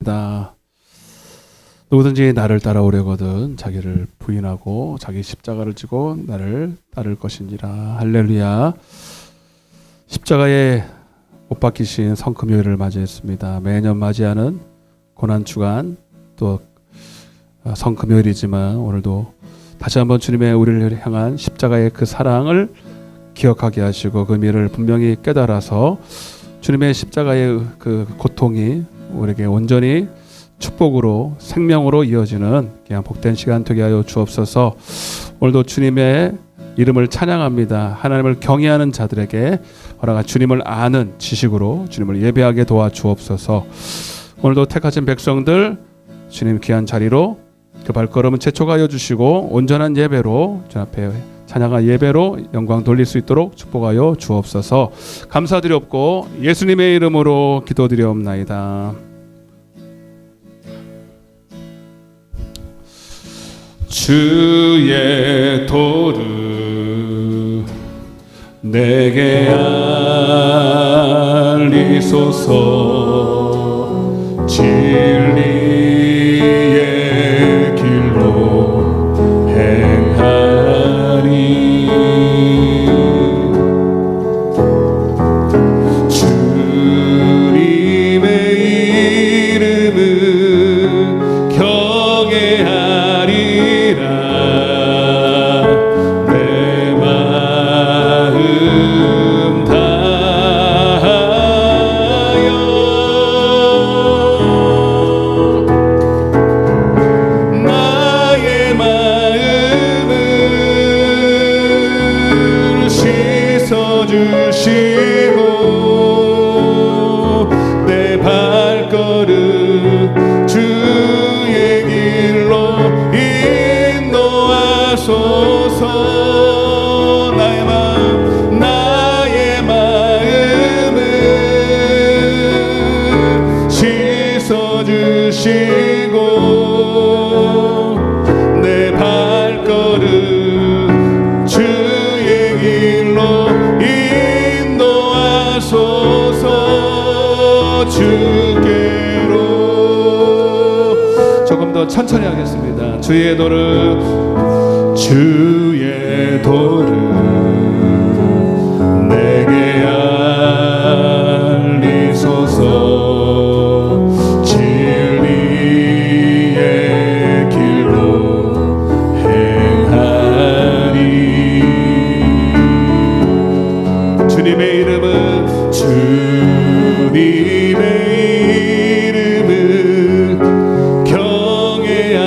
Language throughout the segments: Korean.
말씀입니다. 누구든지 나를 따라오려거든 자기를 부인하고 자기 십자가를 지고 나를 따를 것인지라. 할렐루야. 십자가에 못 박히신 성금요일을 맞이했습니다. 매년 맞이하는 고난주간 또 성금요일이지만 오늘도 다시 한번 주님의 우리를 향한 십자가의 그 사랑을 기억하게 하시고 그 의미를 분명히 깨달아서 주님의 십자가의 그 고통이 우리에게 온전히 축복으로 생명으로 이어지는 그냥 복된 시간 되게 하여 주옵소서. 오늘도 주님의 이름을 찬양합니다. 하나님을 경외하는 자들에게 허락한 주님을 아는 지식으로 주님을 예배하게 도와주옵소서. 오늘도 택하신 백성들 주님 귀한 자리로 그 발걸음은 재촉하여 주시고 온전한 예배로 주 앞에 찬양한 예배로 영광 돌릴 수 있도록 축복하여 주옵소서. 감사드렸고 예수님의 이름으로 기도드리옵나이다. 주의 도를 내게 알리소서. 진리의 길로 행하리. 주님의 이름을 경외하리라. 내 마음 다하여 나의 마음을 씻어주시고 내 발걸음 주의 길로 인도하소서. 나의 마음을 씻어주시고 내 발걸음 주의 길로 인도하소서. 주께로. 조금 더 천천히 하겠습니다. 주의 도를 내게 알리소서. 진리의 길로 행하리. 주님의 이름은 경외하리라.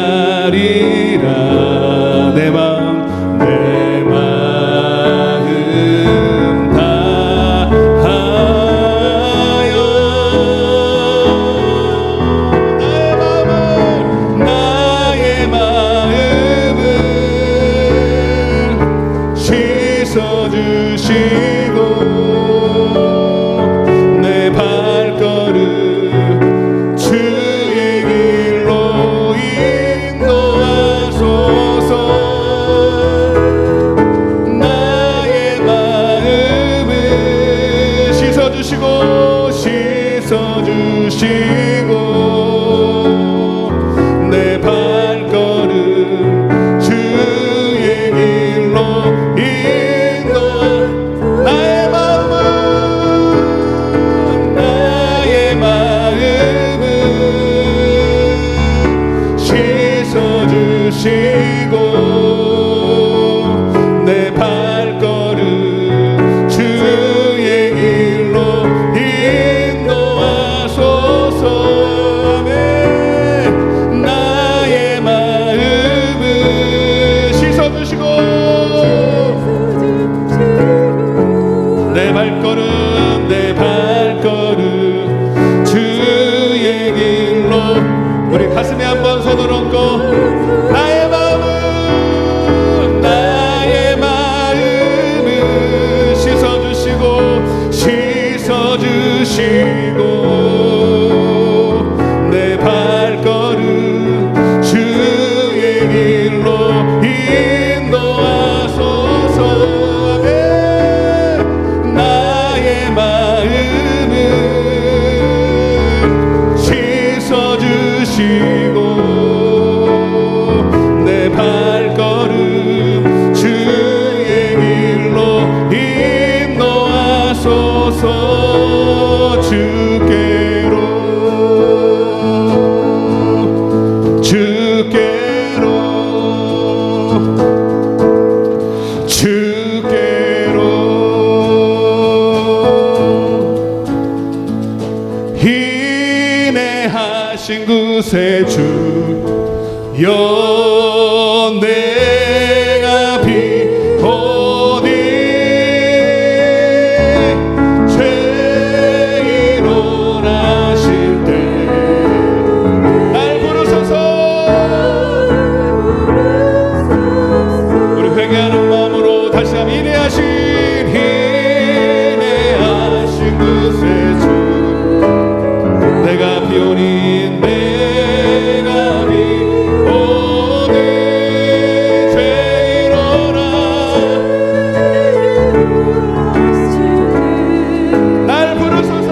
내 마음 다하여 나의 마음을 씻어주시고 내 발걸음 주의 길로 인도하소서. 나의 마음을 씻어주시고 내 발걸음 주의 길로 나의 마음을 씻어주시고 내 발걸음 주의 길로 인도하소서. 아멘. 나의 마음을 씻어주시고 내 발걸음 주의 길로. 우리 가슴에 한번 손을 얹고 나의 마음을 씻어주시고 내 발걸음 주의 길로 인도하소서. 나의 마음을 씻어주시고 하시고 내 발걸음 주의 길로 인도하소서. 주께로 인내하신 곳에 주여 내가 비오니 죄인으로 나실 때 날 부르소서. 우리 회개하는 마음으로 다시 한번 인내하신 곳에 주 내가 비오니 내가 비오니 죄인으로 날 부르소서.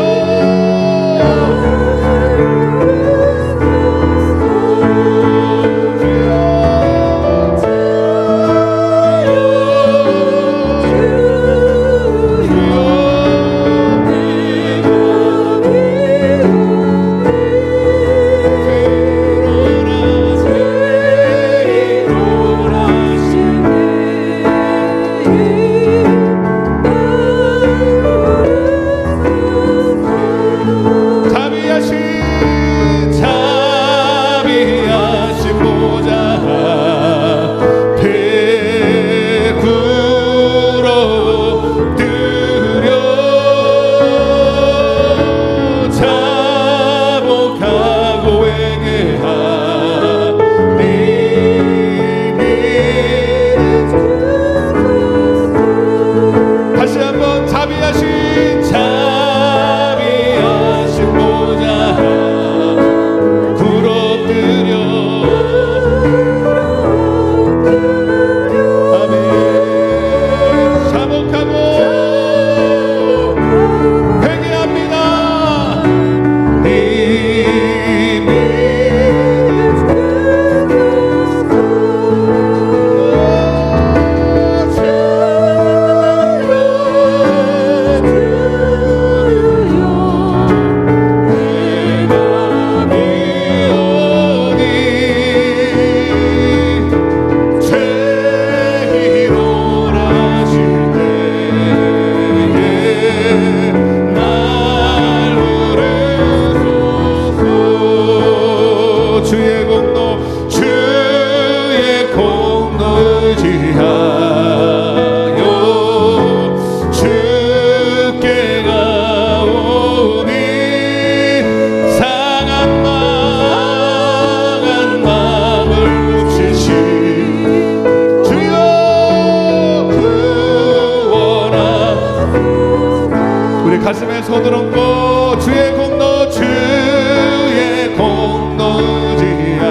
가슴에 손을 얹고 주의 공로 주의 공로지야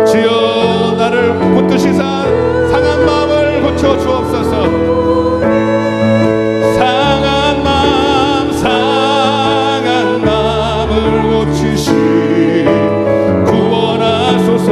주여 나를 붙드시사 상한 마음을 고쳐 주옵소서. 상한 마음을 고치시 구원하소서.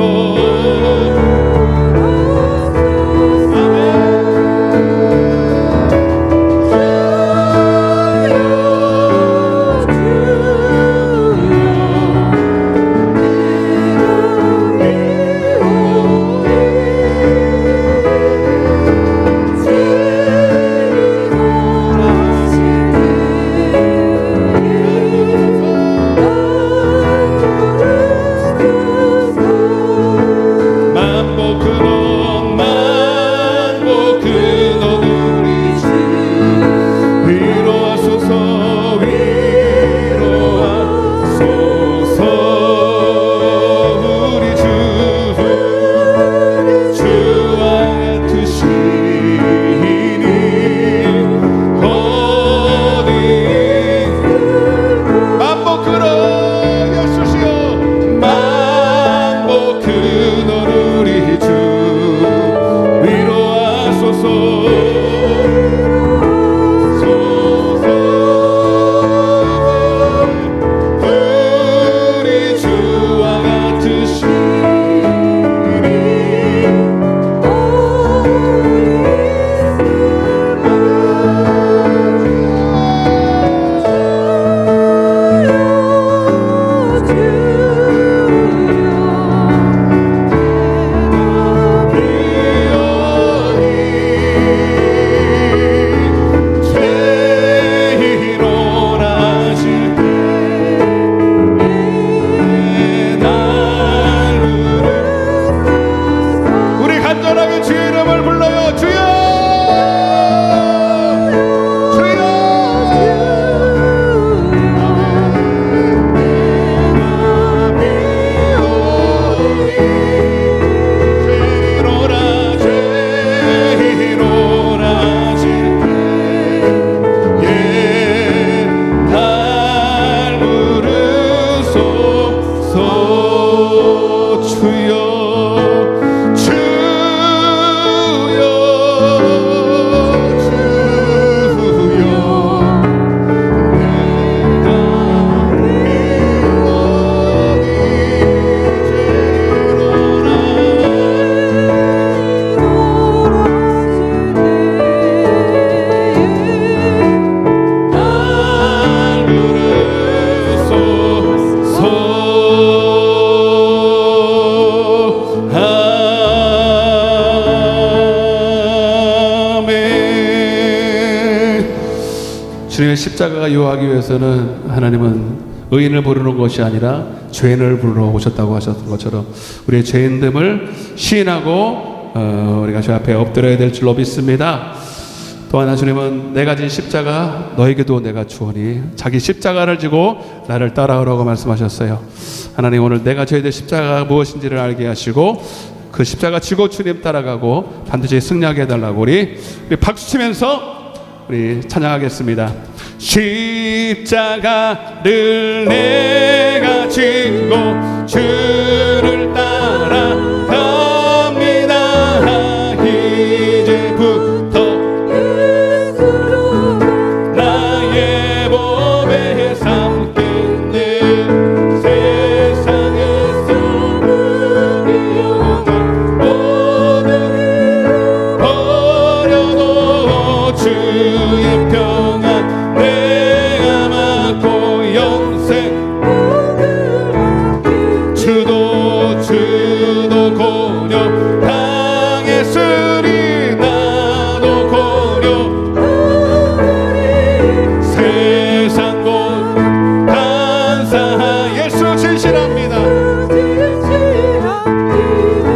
주님의 십자가가 요하기 위해서는 하나님은 의인을 부르는 것이 아니라 죄인을 부르러 오셨다고 하셨던 것처럼 우리의 죄인됨을 시인하고 우리가 주 앞에 엎드려야 될 줄로 믿습니다. 또한 주님은 내가 진 십자가 너에게도 내가 주오니 자기 십자가를 지고 나를 따라오라고 말씀하셨어요. 하나님 오늘 내가 져야 될 십자가가 무엇인지를 알게 하시고 그 십자가 지고 주님 따라가고 반드시 승리하게 해달라고 우리 박수치면서 우리 찬양하겠습니다. 십자가를 내가 지고 주를 따라갑니다. 이제부터 나의 몸에 삼겠네. 세상에서 우리 영광 모든 버려도 주의 평안 내가 맡고 영생 주도 고려 당했으리 나도 고려 세상 곳 간사하 예수 진실합니다.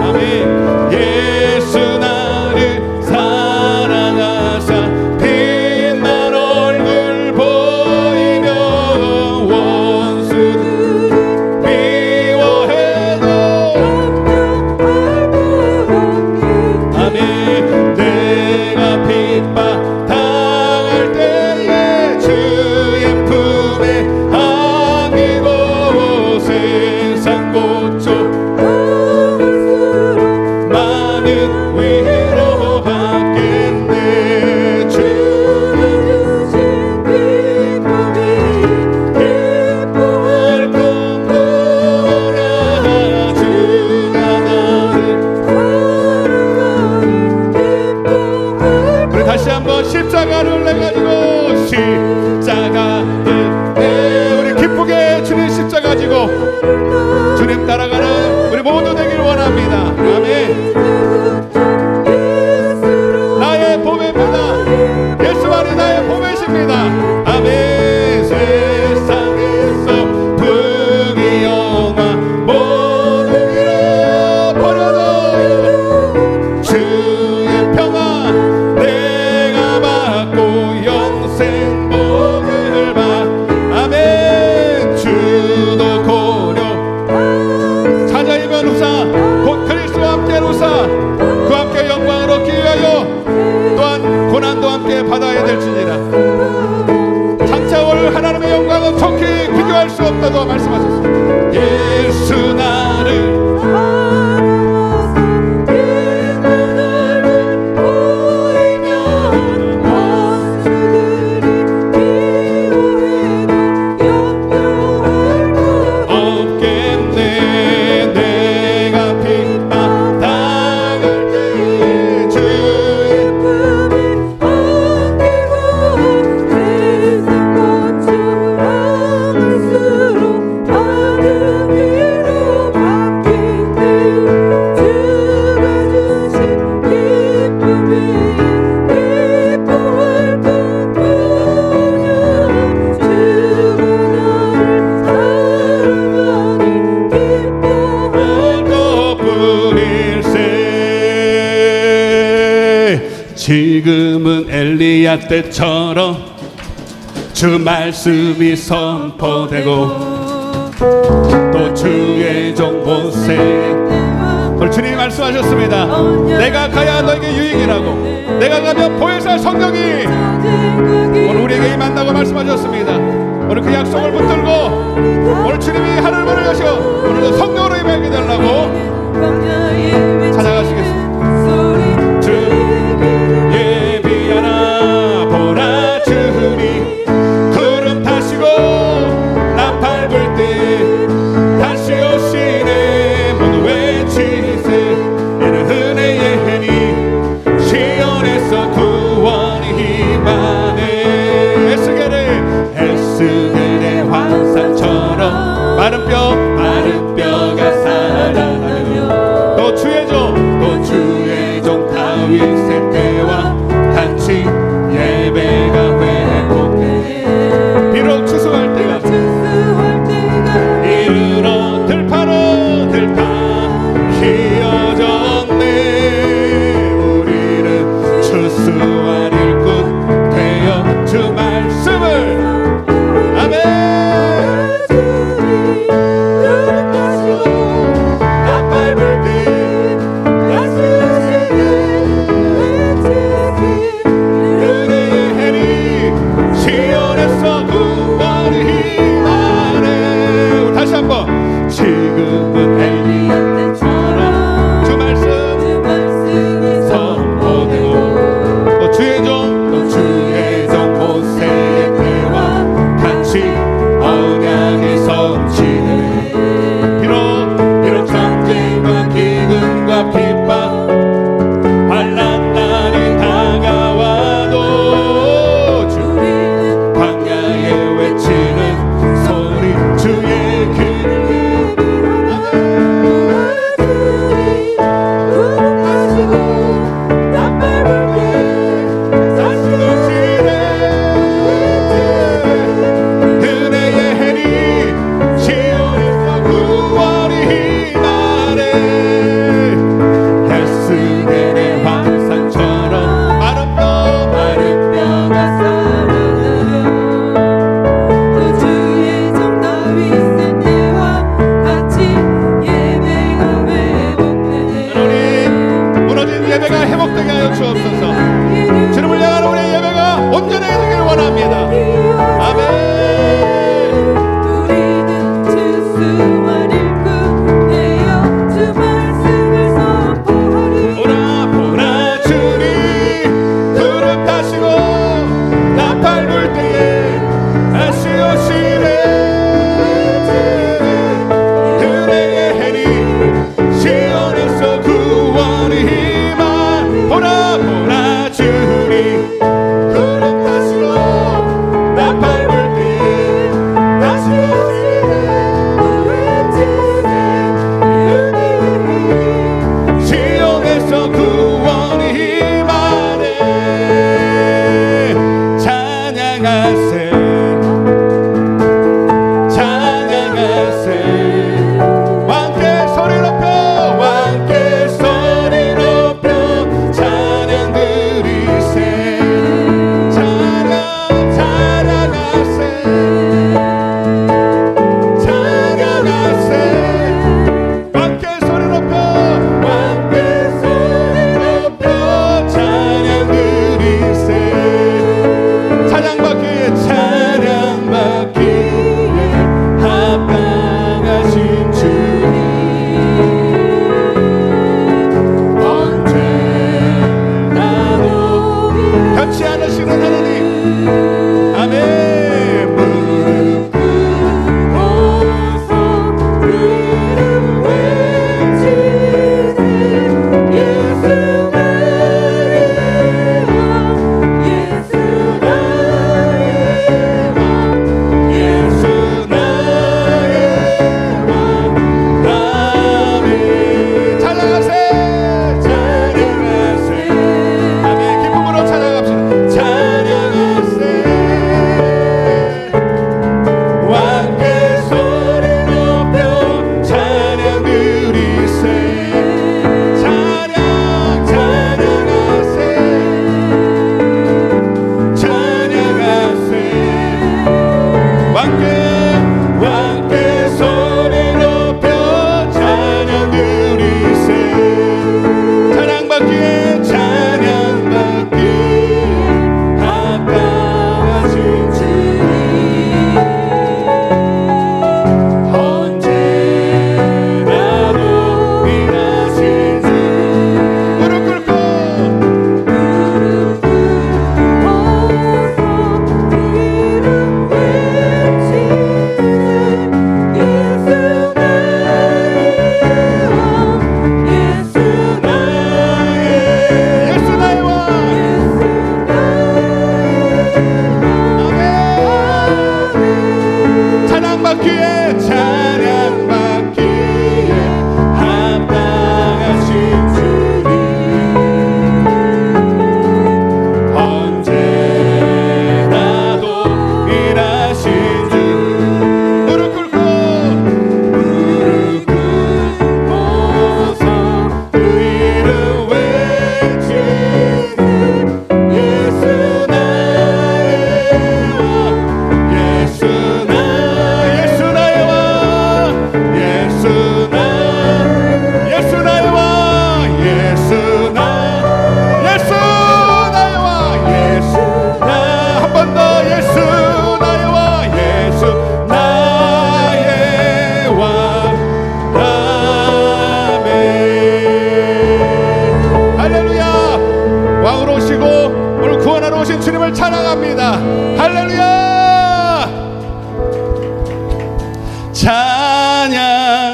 아멘. 예수 나를 사랑하사 빛난 얼굴 보이며 원수들 미워해도 아멘. 내가 핍박 당할 때에 주의 품에 안기고 세상 곳쪽 많은 위로 받겠네. 주의 주신 기쁨이 기뻐할 것보라 주가 나를 사랑하니 기뻐할 우리 다시 한번 십자가를 내가지고 십자가를 우리 기쁘게 주님 십자가 지고 주님 따라가는 우리 모두 되길 원합니다. 아멘. 나의 보배입니다. 예수만이 나의 보배십니다. 아멘. 세상에서 부귀 영화 모두 잃어버려도 주의 평안 내가 받고 영생 복을 받 아멘. 주도 고려 사자이면 후사 곧 그리스도와 함께 후사 그 함께 영광을 얻기 위하여 또한 고난도 함께 받아야 될지니라. 장차 올 하나님의 영광은 속히 비교할 수 없다고 말씀하셨습니다. 예수 나를 없겠네. 내가 핍박 당할 때에 주의 품에 안기고 세상 거쳐갈수록 하늘 위로 받겠네. 주가 주신 기쁨이 기뻐할 것뿐이야. 주가 나를 사랑하니 기뻐할 것뿐일세. 지금은 엘리야 때처럼 주 말씀이 선포되고 또 주의 종 모세 오늘 주님이 말씀하셨습니다. 내가 가야 너에게 유익이라고 내가 가면 보혜사 성령이 오늘 우리에게 임한다고 말씀하셨습니다. 오늘 그 약속을 붙들고 오늘 주님이 하늘문을 여시고 오늘도 성령으로 임하게 되려고 마른 뼈가 살아나며 또 주의 종 다윗의 때와 같이 예배가 회복되네. 비록 추수할 때가 이르러 들판은 휘어졌네. 우리는 추수할 일꾼 되어 주 말씀을 아멘.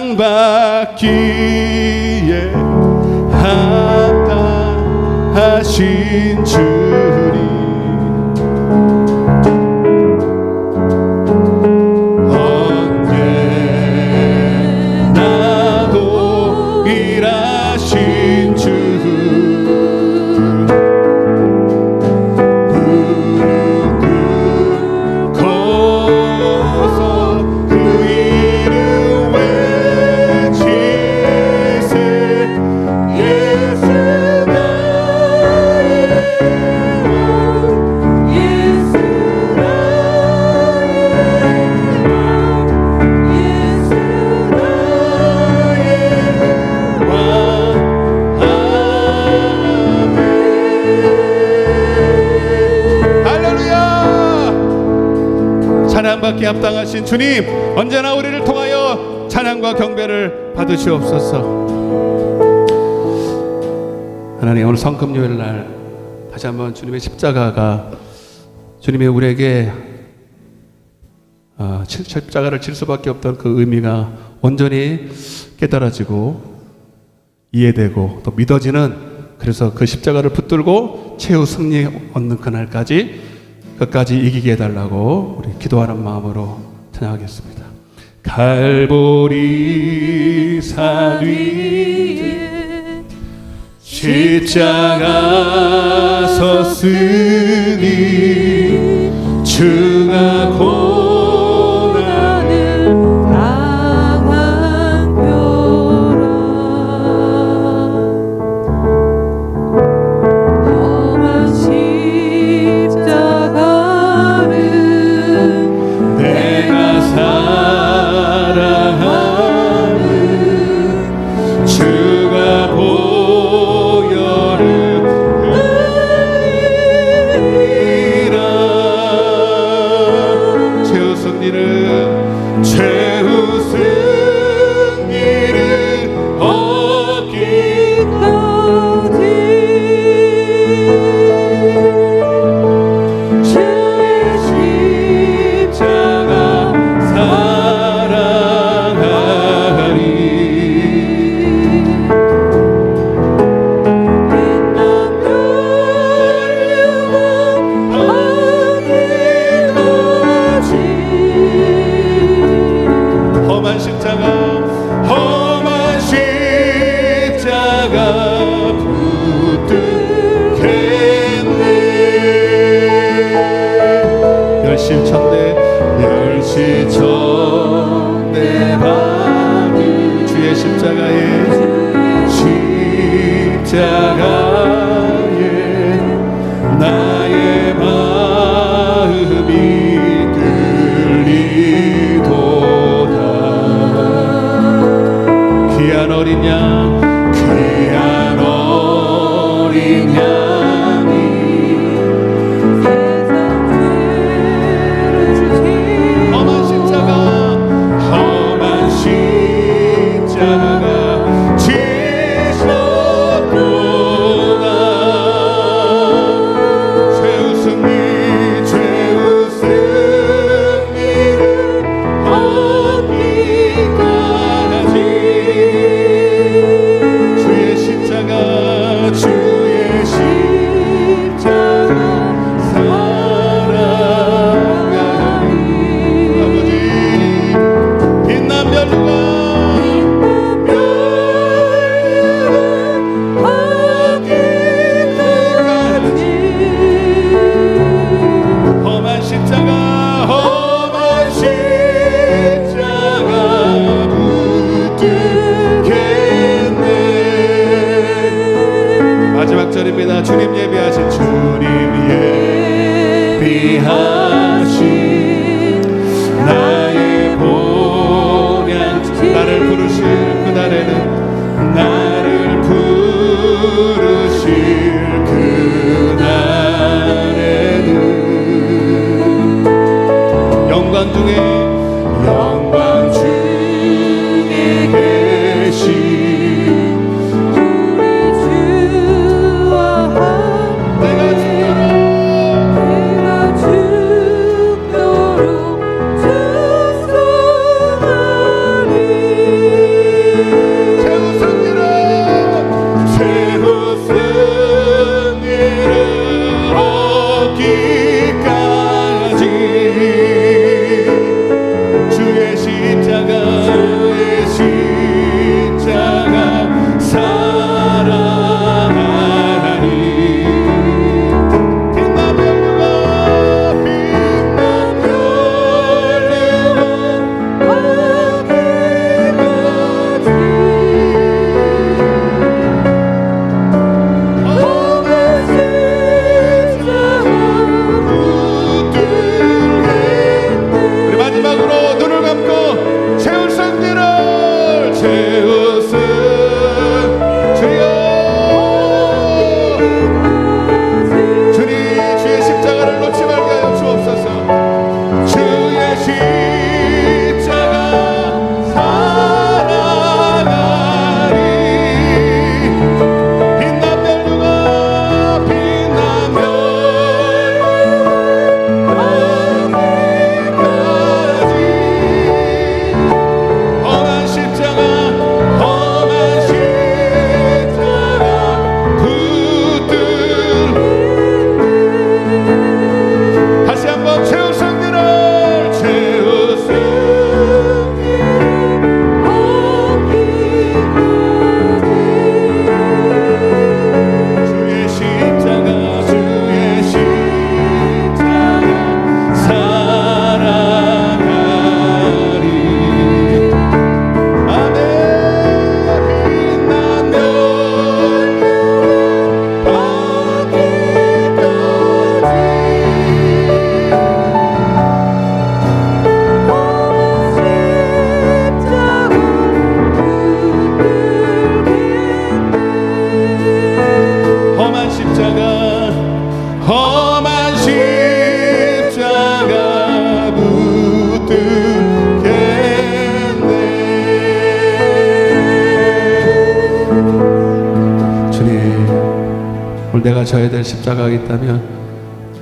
사랑받기에 합당하신 주님, 언제나도 일하신 주, 찬양받기 합당하신 주님, 언제나 우리를 통하여 찬양과 경배를 받으시옵소서. 하나님, 오늘 성금요일 날 다시 한번 주님의 십자가가 주님의 우리에게 십자가를 질 수밖에 없던 그 의미가 온전히 깨달아지고 이해되고 또 믿어지는, 그래서 그 십자가를 붙들고 최후 승리 얻는 그날까지 끝까지 이기게 해달라고 우리 기도하는 마음으로 찬양하겠습니다. 갈보리 산 위에 십자가 섰으니 주가 고난을 당한 뼈라 험한 십자가를 내가 사랑하는 주가 보혈을 흘리라. 최후 승리를 얻기까지 주의 십자가 사랑하리. 빛난 멸류관 얻기까지 험한 십자가 붙들겠네. 멸시천대 밤이 주의 십자가에 나의 마음이 끌리도다. 귀한 어린 양, 귀한 어린 양이 세상 죄를 지신 험한 십자가 지셨구나. 최후 승리를 얻기까지 주의 십자가 사랑하리. 아버지, 빛난 멸류관 험한 십자가 붙들겠네. 마지막 절입니다. 주님 예비하신 나의 본향, 나를 부르실 그날에는 영광 중에 계신 우리 주와 함께 내가 죽도록 축성하리. 오늘 내가 져야 될 십자가가 있다면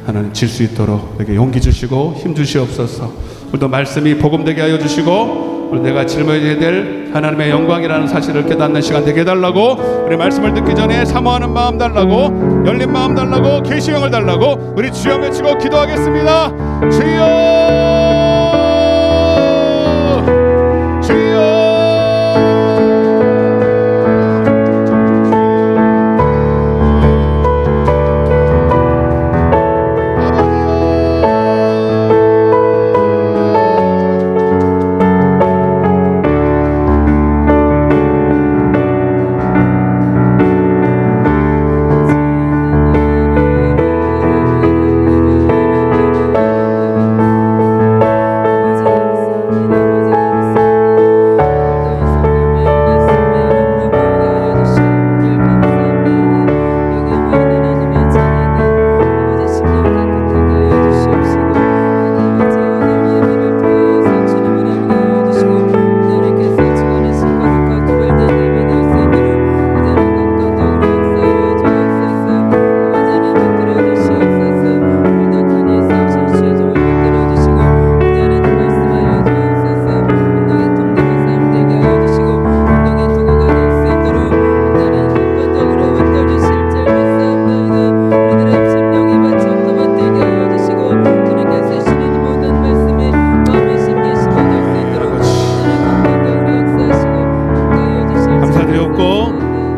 하나님 질 수 있도록 내게 용기 주시고 힘 주시옵소서. 오늘도 말씀이 복음되게 하여 주시고 오늘 내가 짊어져야 될 하나님의 영광이라는 사실을 깨닫는 시간 되게 해달라고, 우리 말씀을 듣기 전에 사모하는 마음 달라고, 열린 마음 달라고, 계시형을 달라고 우리 주여 외치고 기도하겠습니다. 주여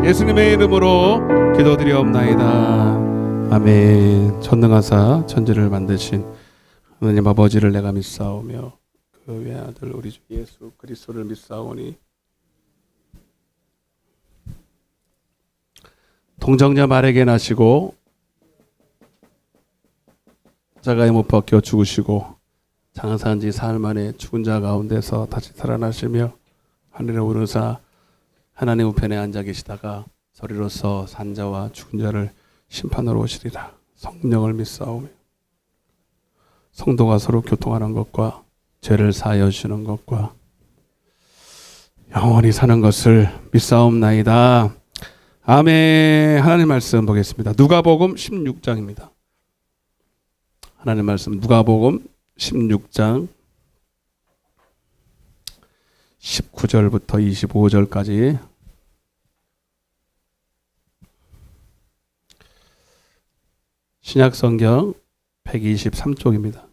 예수님의 이름으로 기도드리옵나이다. 아멘. 전능하사 천지를 만드신 하나님 아버지를 내가 믿사오며 그 외아들 우리 주 예수 그리스도를 믿사오니 동정녀 마리아에게 나시고 자가에 못 박혀 죽으시고 장사한 지 사흘 만에 죽은 자 가운데서 다시 살아나시며 하늘에 오르사 하나님 우편에 앉아 계시다가 서리로서 산자와 죽은 자를 심판하러 오시리라. 성령을 믿사오며 성도가 서로 교통하는 것과 죄를 사하여 주시는 것과 영원히 사는 것을 믿사옵나이다. 아멘. 하나님 말씀 보겠습니다. 누가복음 16장입니다. 하나님 말씀 누가복음 16장 19절부터 25절까지 신약성경 123쪽입니다.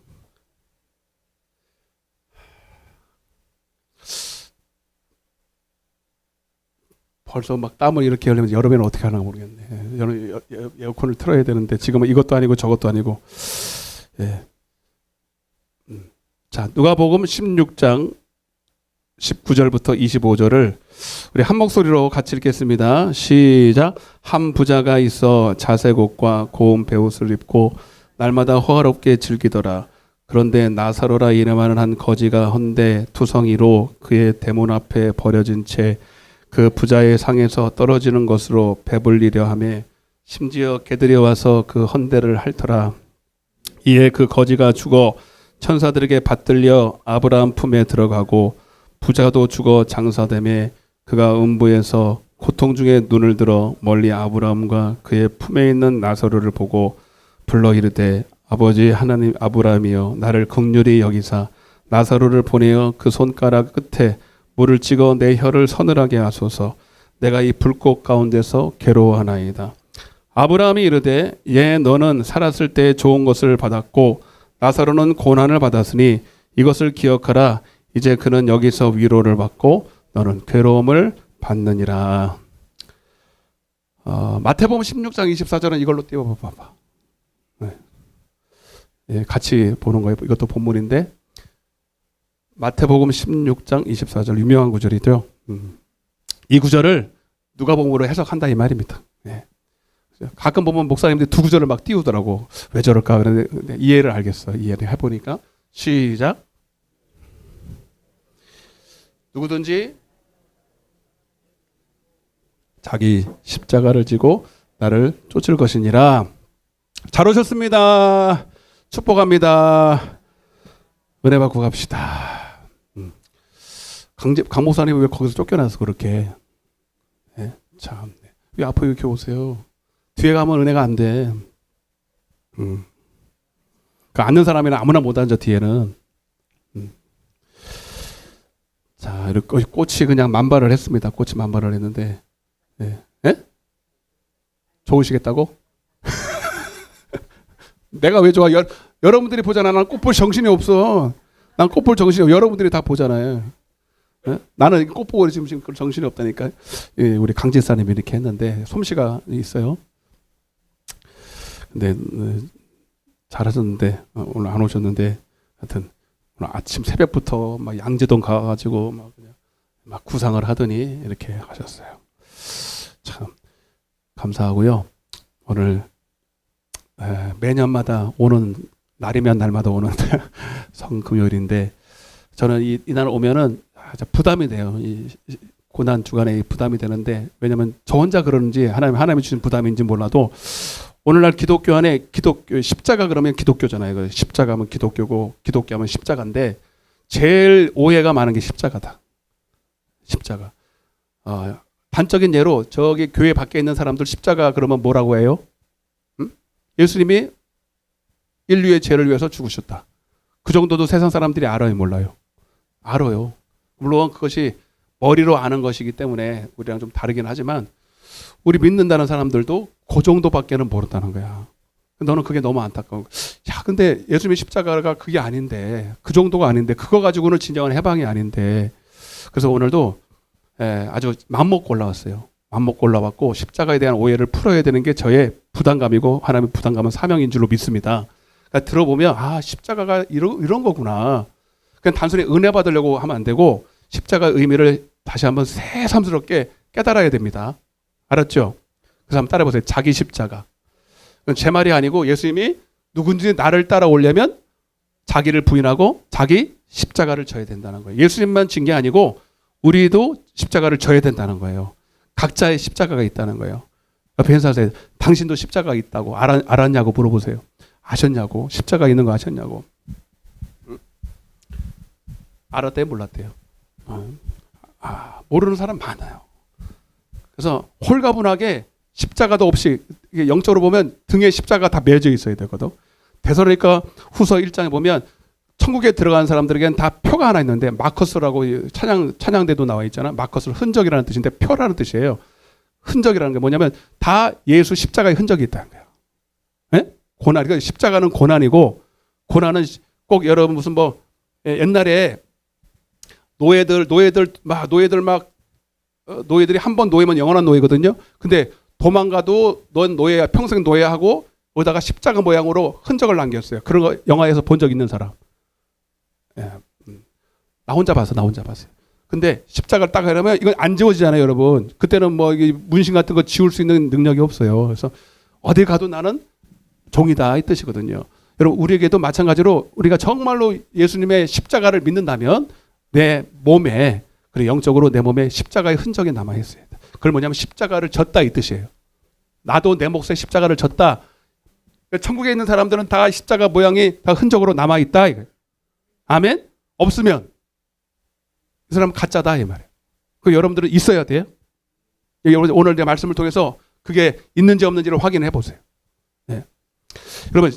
벌써 막 땀을 이렇게 흘리면 여름에는 어떻게 하나 모르겠네. 여름 에어컨을 틀어야 되는데 지금은 이것도 아니고 저것도 아니고. 예. 자, 누가복음 16장 19절부터 25절을 우리 한 목소리로 같이 읽겠습니다. 시작. 한 부자가 있어 자색 옷과 고운 베옷을 입고 날마다 호화롭게 즐기더라. 그런데 나사로라 이름하는 한 거지가 헌데 투성이로 그의 대문 앞에 버려진 채 그 부자의 상에서 떨어지는 것으로 배불리려 하며 심지어 개들이 와서 그 헌대를 핥더라. 이에 그 거지가 죽어 천사들에게 받들려 아브라함 품에 들어가고 부자도 죽어 장사되매 그가 음부에서 고통 중에 눈을 들어 멀리 아브라함과 그의 품에 있는 나사로를 보고 불러 이르되 아버지 하나님 아브라함이여 나를 긍휼히 여기사 나사로를 보내어 그 손가락 끝에 물을 찍어 내 혀를 서늘하게 하소서. 내가 이 불꽃 가운데서 괴로워하나이다. 아브라함이 이르되 예 너는 살았을 때 좋은 것을 받았고 나사로는 고난을 받았으니 이것을 기억하라. 이제 그는 여기서 위로를 받고 너는 괴로움을 받느니라. 마태복음 16장 24절은 이걸로 띄워봐봐. 네. 예, 같이 보는 거예요. 이것도 본문인데 마태복음 16장 24절 유명한 구절이죠. 이 구절을 누가복음으로 해석한다 이 말입니다. 예. 가끔 보면 목사님들이 두 구절을 막 띄우더라고. 왜 저럴까? 그런데 이해를 알겠어요. 이해를 해보니까 시작. 누구든지 자기 십자가를 지고 나를 쫓을 것이니라. 잘 오셨습니다. 축복합니다. 은혜 받고 갑시다. 강 목사님 왜 거기서 쫓겨나서 그렇게? 네, 참. 왜 앞에 이렇게 오세요? 뒤에 가면 은혜가 안 돼. 그 앉는 사람이나 아무나 못 앉아 뒤에는. 자, 이렇게 꽃이 그냥 만발을 했습니다. 꽃이 만발을 했는데, 예? 예? 좋으시겠다고? 내가 왜 좋아? 여러분들이 보잖아. 난 꽃 볼 정신이 없어. 난 꽃 볼 정신이 없어. 여러분들이 다 보잖아요. 예? 나는 꽃 보고 지금 정신이 없다니까. 예, 우리 강진사님이 이렇게 했는데 솜씨가 있어요. 근데 잘하셨는데 오늘 안 오셨는데 하여튼 오늘 아침 새벽부터 막 양재동 가가지고 막 구상을 하더니 이렇게 하셨어요. 참 감사하고요. 오늘 매년마다 오는 날이면 날마다 오는 성금요일인데 저는 이날 오면은 부담이 돼요. 이 고난 주간에 부담이 되는데 왜냐면 저 혼자 그러는지 하나님이 주신 부담인지 몰라도 오늘날 기독교 안에 기독교 십자가 그러면 기독교잖아요. 십자가면 기독교고 기독교하면 십자가인데 제일 오해가 많은 게 십자가다. 십자가. 단적인 예로 저기 교회 밖에 있는 사람들 십자가 그러면 뭐라고 해요? 예수님이 인류의 죄를 위해서 죽으셨다. 그 정도도 세상 사람들이 알아요, 몰라요? 알아요. 물론 그것이 머리로 아는 것이기 때문에 우리랑 좀 다르긴 하지만 우리 믿는다는 사람들도 그 정도밖에는 모른다는 거야. 너는 그게 너무 안타까워. 야, 근데 예수님의 십자가가 그게 아닌데, 그 정도가 아닌데, 그거 가지고는 진정한 해방이 아닌데. 그래서 오늘도 아주 맘먹고 올라왔어요. 맘먹고 올라왔고 십자가에 대한 오해를 풀어야 되는 게 저의 부담감이고 하나님의 부담감은 사명인 줄로 믿습니다. 그러니까 들어보면 십자가가 이런 거구나. 그냥 단순히 은혜 받으려고 하면 안 되고 십자가의 의미를 다시 한번 새삼스럽게 깨달아야 됩니다. 알았죠? 그래서 한번 따라해보세요. 자기 십자가. 제 말이 아니고 예수님이 누군지 나를 따라오려면 자기를 부인하고 자기 십자가를 져야 된다는 거예요. 예수님만 진 게 아니고 우리도 십자가를 져야 된다는 거예요. 각자의 십자가가 있다는 거예요. 옆에 인사하세요. 당신도 십자가가 있다고 알았냐고 물어보세요. 아셨냐고. 십자가 있는 거 아셨냐고. 알았대요? 몰랐대요? 모르는 사람 많아요. 그래서 홀가분하게 십자가도 없이 영적으로 보면 등에 십자가 다 매져 있어야 되거든. 데살로니가 후서 1장에 보면 천국에 들어간 사람들에게는 다 표가 하나 있는데 마커스라고 찬양대도 나와 있잖아. 마커스 흔적이라는 뜻인데 표라는 뜻이에요. 흔적이라는 게 뭐냐면 다 예수 십자가의 흔적이 있다는 거예요. 네? 고난, 그러니까 십자가는 고난이고 고난은 꼭 여러분 무슨 옛날에 노예들이 한 번 노예면 영원한 노예거든요. 근데 도망가도 넌 노예야, 평생 노예하고 거기다가 십자가 모양으로 흔적을 남겼어요. 그런 거 영화에서 본 적 있는 사람. 예. 나 혼자 봤어요. 근데 십자가를 딱 하려면 이건 안 지워지잖아요, 여러분. 그때는 문신 같은 거 지울 수 있는 능력이 없어요. 그래서 어디 가도 나는 종이다 이 뜻이거든요. 여러분 우리에게도 마찬가지로 우리가 정말로 예수님의 십자가를 믿는다면 내 몸에 그리고 영적으로 내 몸에 십자가의 흔적이 남아 있어요. 그걸 뭐냐면 십자가를 졌다 이 뜻이에요. 나도 내 몫에 십자가를 졌다. 천국에 있는 사람들은 다 십자가 모양이 다 흔적으로 남아 있다 이거예요. 아멘? 없으면 이 사람은 가짜다 이 말이에요. 그 여러분들은 있어야 돼요. 오늘 내 말씀을 통해서 그게 있는지 없는지를 확인해 보세요. 네. 여러분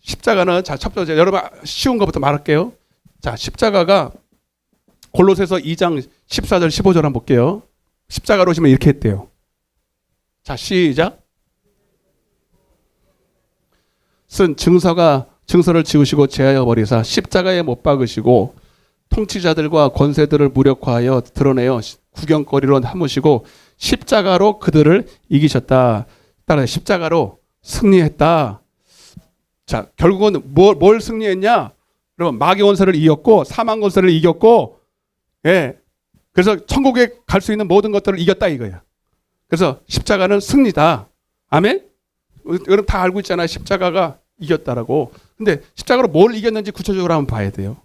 십자가는 첫 번째 여러분 쉬운 것부터 말할게요. 자, 십자가가 골로새서 2장 14절 15절 한번 볼게요. 십자가로 오시면 이렇게 했대요. 자, 시작. 쓴 증서를 지우시고 제하여 버리사 십자가에 못 박으시고 통치자들과 권세들을 무력화하여 드러내어 구경거리로 삼으시고 십자가로 그들을 이기셨다. 따라 십자가로 승리했다. 자, 결국은 뭘 승리했냐? 여러분 마귀 원수를 이겼고 사망 권세를 이겼고, 예. 그래서 천국에 갈 수 있는 모든 것들을 이겼다 이거야. 그래서 십자가는 승리다. 아멘? 여러분 다 알고 있잖아요. 십자가가 이겼다라고. 근데 십자가로 뭘 이겼는지 구체적으로 한번 봐야 돼요.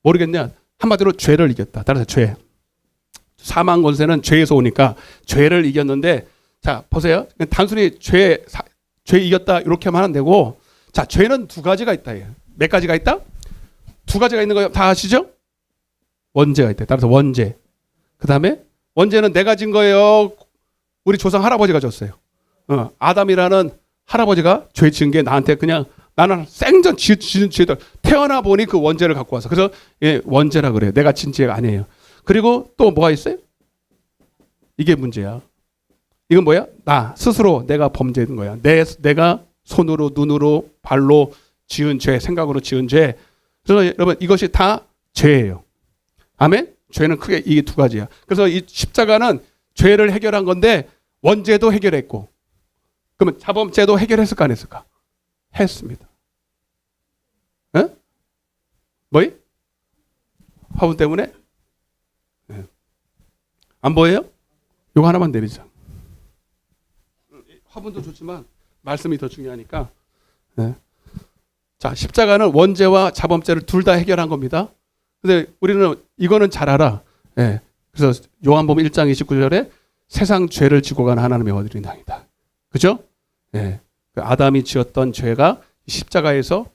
모르겠냐? 한마디로 죄를 이겼다. 따라서 죄. 사망 권세는 죄에서 오니까 죄를 이겼는데, 자 보세요. 단순히 죄 이겼다 이렇게 하면 안 되고, 자 죄는 두 가지가 있다. 몇 가지가 있다? 두 가지가 있는 거 다 아시죠? 원죄가 있다. 따라서 원죄. 그 다음에 원죄는 내가 진 거예요. 우리 조상 할아버지가 졌어요. 아담이라는 할아버지가 죄 지은 게 나한테 그냥 나는 생전 지은 죄들 태어나 보니 그 원죄를 갖고 와서 그래서 예, 원죄라 그래요. 내가 진 죄가 아니에요. 그리고 또 뭐가 있어요? 이게 문제야. 이건 뭐야? 나 스스로 내가 범죄된 거야. 내가 손으로 눈으로 발로 지은 죄, 생각으로 지은 죄. 그래서 여러분 이것이 다 죄예요. 아멘? 죄는 크게 이 두 가지야. 그래서 이 십자가는 죄를 해결한 건데 원죄도 해결했고 그러면 자범죄도 해결했을까 안 했을까? 했습니다. 에? 뭐이? 화분 때문에? 네. 안 보여요? 이거 하나만 내리자. 화분도 좋지만 말씀이 더 중요하니까. 네. 자, 십자가는 원죄와 자범죄를 둘 다 해결한 겁니다. 근데 우리는 이거는 잘 알아. 예. 그래서 요한복음 1장 29절에 세상 죄를 지고 간 하나님의 어린 양이다. 그죠? 예. 그 아담이 지었던 죄가 십자가에서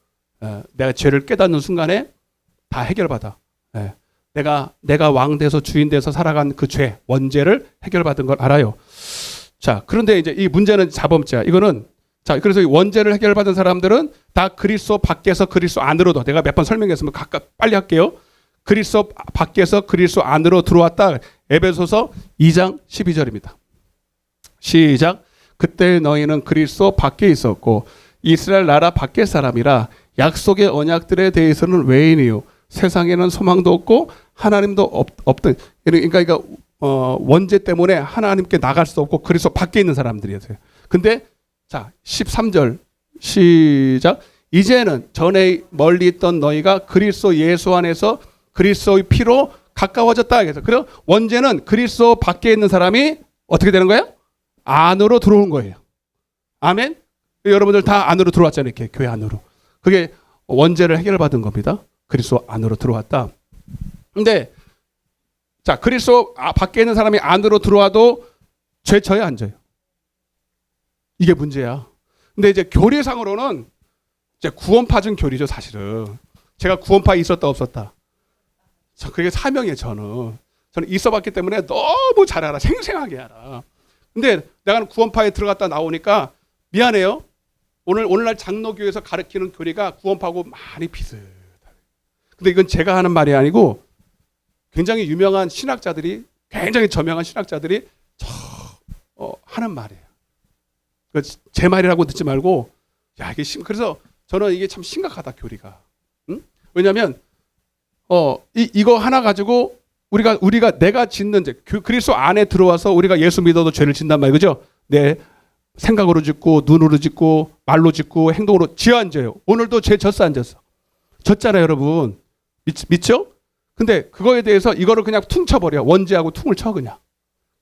내가 죄를 깨닫는 순간에 다 해결받아. 예. 내가 왕 돼서 주인 돼서 살아간 그 죄, 원죄를 해결받은 걸 알아요. 자, 그런데 이제 이 문제는 자범죄야. 이거는 자, 그래서 이 원죄를 해결받은 사람들은 다 그리스도 밖에서 그리스도 안으로도 내가 몇 번 설명했으면 빨리 할게요. 그리스도 밖에서 그리스도 안으로 들어왔다. 에베소서 2장 12절입니다. 시작. 그때 너희는 그리스도 밖에 있었고 이스라엘 나라 밖의 사람이라 약속의 언약들에 대해서는 외인이요 세상에는 소망도 없고 하나님도 없던 그러니까 원죄 때문에 하나님께 나갈 수 없고 그리스도 밖에 있는 사람들이었어요. 근데 자 13절 시작. 이제는 전에 멀리 있던 너희가 그리스도 예수 안에서 그리스도의 피로 가까워졌다. 그래서 원죄는 그리스도 밖에 있는 사람이 어떻게 되는 거예요? 안으로 들어온 거예요. 아멘. 여러분들 다 안으로 들어왔잖아요. 이렇게 교회 안으로. 그게 원죄를 해결받은 겁니다. 그리스도 안으로 들어왔다. 근데 자 그리스도 밖에 있는 사람이 안으로 들어와도 죄 져요 안 져요? 이게 문제야. 근데 이제 교리상으로는 이제 구원파 준 교리죠 사실은. 제가 구원파에 있었다 없었다. 그게 사명이에요 저는 있어봤기 때문에 너무 잘 알아. 생생하게 알아. 근데 내가 구원파에 들어갔다 나오니까 미안해요. 오늘날 장로교에서 가르치는 교리가 구원파하고 많이 비슷해. 근데 이건 제가 하는 말이 아니고 굉장히 유명한 신학자들이 굉장히 저명한 신학자들이 하는 말이에요. 제 말이라고 듣지 말고 야 이게 그래서 저는 이게 참 심각하다 교리가. 응? 왜냐하면 이거 하나 가지고 우리가 내가 짓는 죄 그리스도 안에 들어와서 우리가 예수 믿어도 죄를 짓단 말이에요. 그죠? 내 생각으로 짓고 눈으로 짓고 말로 짓고 행동으로 지어 안 져요. 오늘도 죄 졌어 안 졌어? 졌잖아요 여러분. 믿죠? 근데 그거에 대해서 이거를 그냥 퉁 쳐버려. 원죄하고 퉁을 쳐 그냥.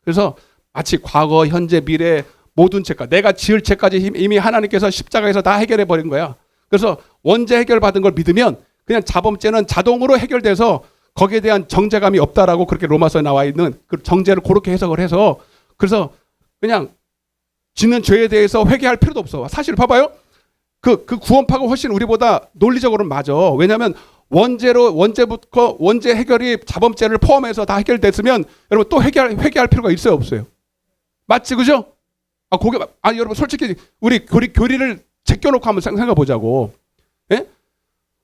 그래서 마치 과거 현재 미래 모든 죄가 내가 지을 죄까지 이미 하나님께서 십자가에서 다 해결해 버린 거야. 그래서 원죄 해결받은 걸 믿으면 그냥 자범죄는 자동으로 해결돼서 거기에 대한 정죄감이 없다라고 그렇게 로마서에 나와 있는 그 정죄를 그렇게 해석을 해서 그래서 그냥 짓는 죄에 대해서 회개할 필요도 없어. 사실 봐봐요. 그 구원파가 훨씬 우리보다 논리적으로는 맞아. 왜냐하면 원죄부터 원죄 해결이 자범죄를 포함해서 다 해결됐으면 여러분 또 회개할 필요가 있어요 없어요? 맞지 그죠? 여러분 솔직히 우리 교리를 제껴놓고 한번 생각해 보자고. 예?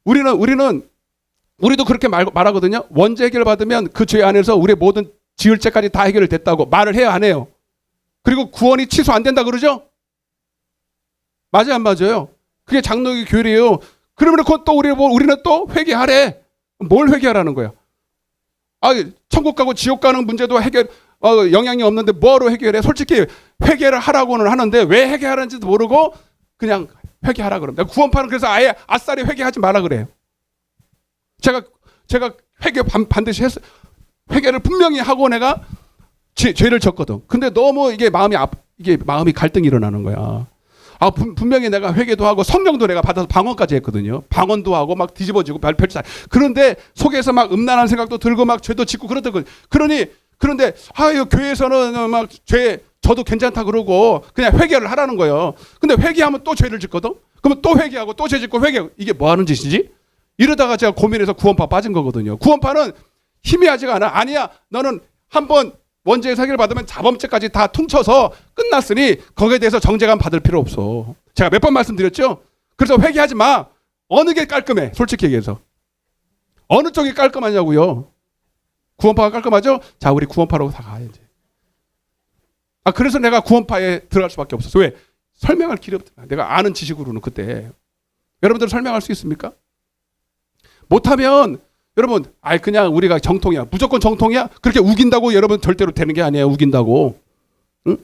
우리도 그렇게 말하거든요. 원죄 해결 받으면 그 죄 안에서 우리의 모든 지을 죄까지 다 해결됐다고 말을 해요 안 해요? 그리고 구원이 취소 안 된다 그러죠? 맞아요 안 맞아요? 그게 장로교 교리예요. 그러면 그건 또 우리는 또 회개하래. 뭘 회개하라는 거야? 천국 가고 지옥 가는 문제도 영향이 없는데 뭐로 해결해? 솔직히 회개를 하라고는 하는데 왜 회개하는지도 모르고 그냥 회개하라 그럽니다. 구원파는 그래서 아예 아싸리 회개하지 말라 그래요. 제가 회개 반드시 했어요. 회개를 분명히 하고 내가 죄를 졌거든. 근데 너무 이게 마음이 갈등이 일어나는 거야. 분명히 내가 회개도 하고 성령도 내가 받아서 방언까지 했거든요. 방언도 하고 막 뒤집어지고 별짓. 그런데 속에서 막 음란한 생각도 들고 막 죄도 짓고 그러더군. 그런데 교회에서는 막 저도 괜찮다 그러고 그냥 회개를 하라는 거예요. 근데 회개하면 또 죄를 짓거든. 그러면 또 회개하고 또 죄 짓고 이게 뭐 하는 짓이지? 이러다가 제가 고민해서 구원파 빠진 거거든요. 구원파는 희미하지가 않아. 아니야. 너는 한번 원죄에서 해결받으면 자범죄까지 다 퉁쳐서 끝났으니 거기에 대해서 정죄감 받을 필요 없어. 제가 몇 번 말씀드렸죠? 그래서 회개하지 마. 어느 게 깔끔해? 솔직히 얘기해서. 어느 쪽이 깔끔하냐고요? 구원파가 깔끔하죠? 자, 우리 구원파로 다 가야 이제. 그래서 내가 구원파에 들어갈 수밖에 없었어. 왜? 설명할 길이 없다. 내가 아는 지식으로는 그때. 여러분들 설명할 수 있습니까? 못하면 여러분, 그냥 우리가 정통이야. 무조건 정통이야? 그렇게 우긴다고 여러분 절대로 되는 게 아니에요. 우긴다고. 응?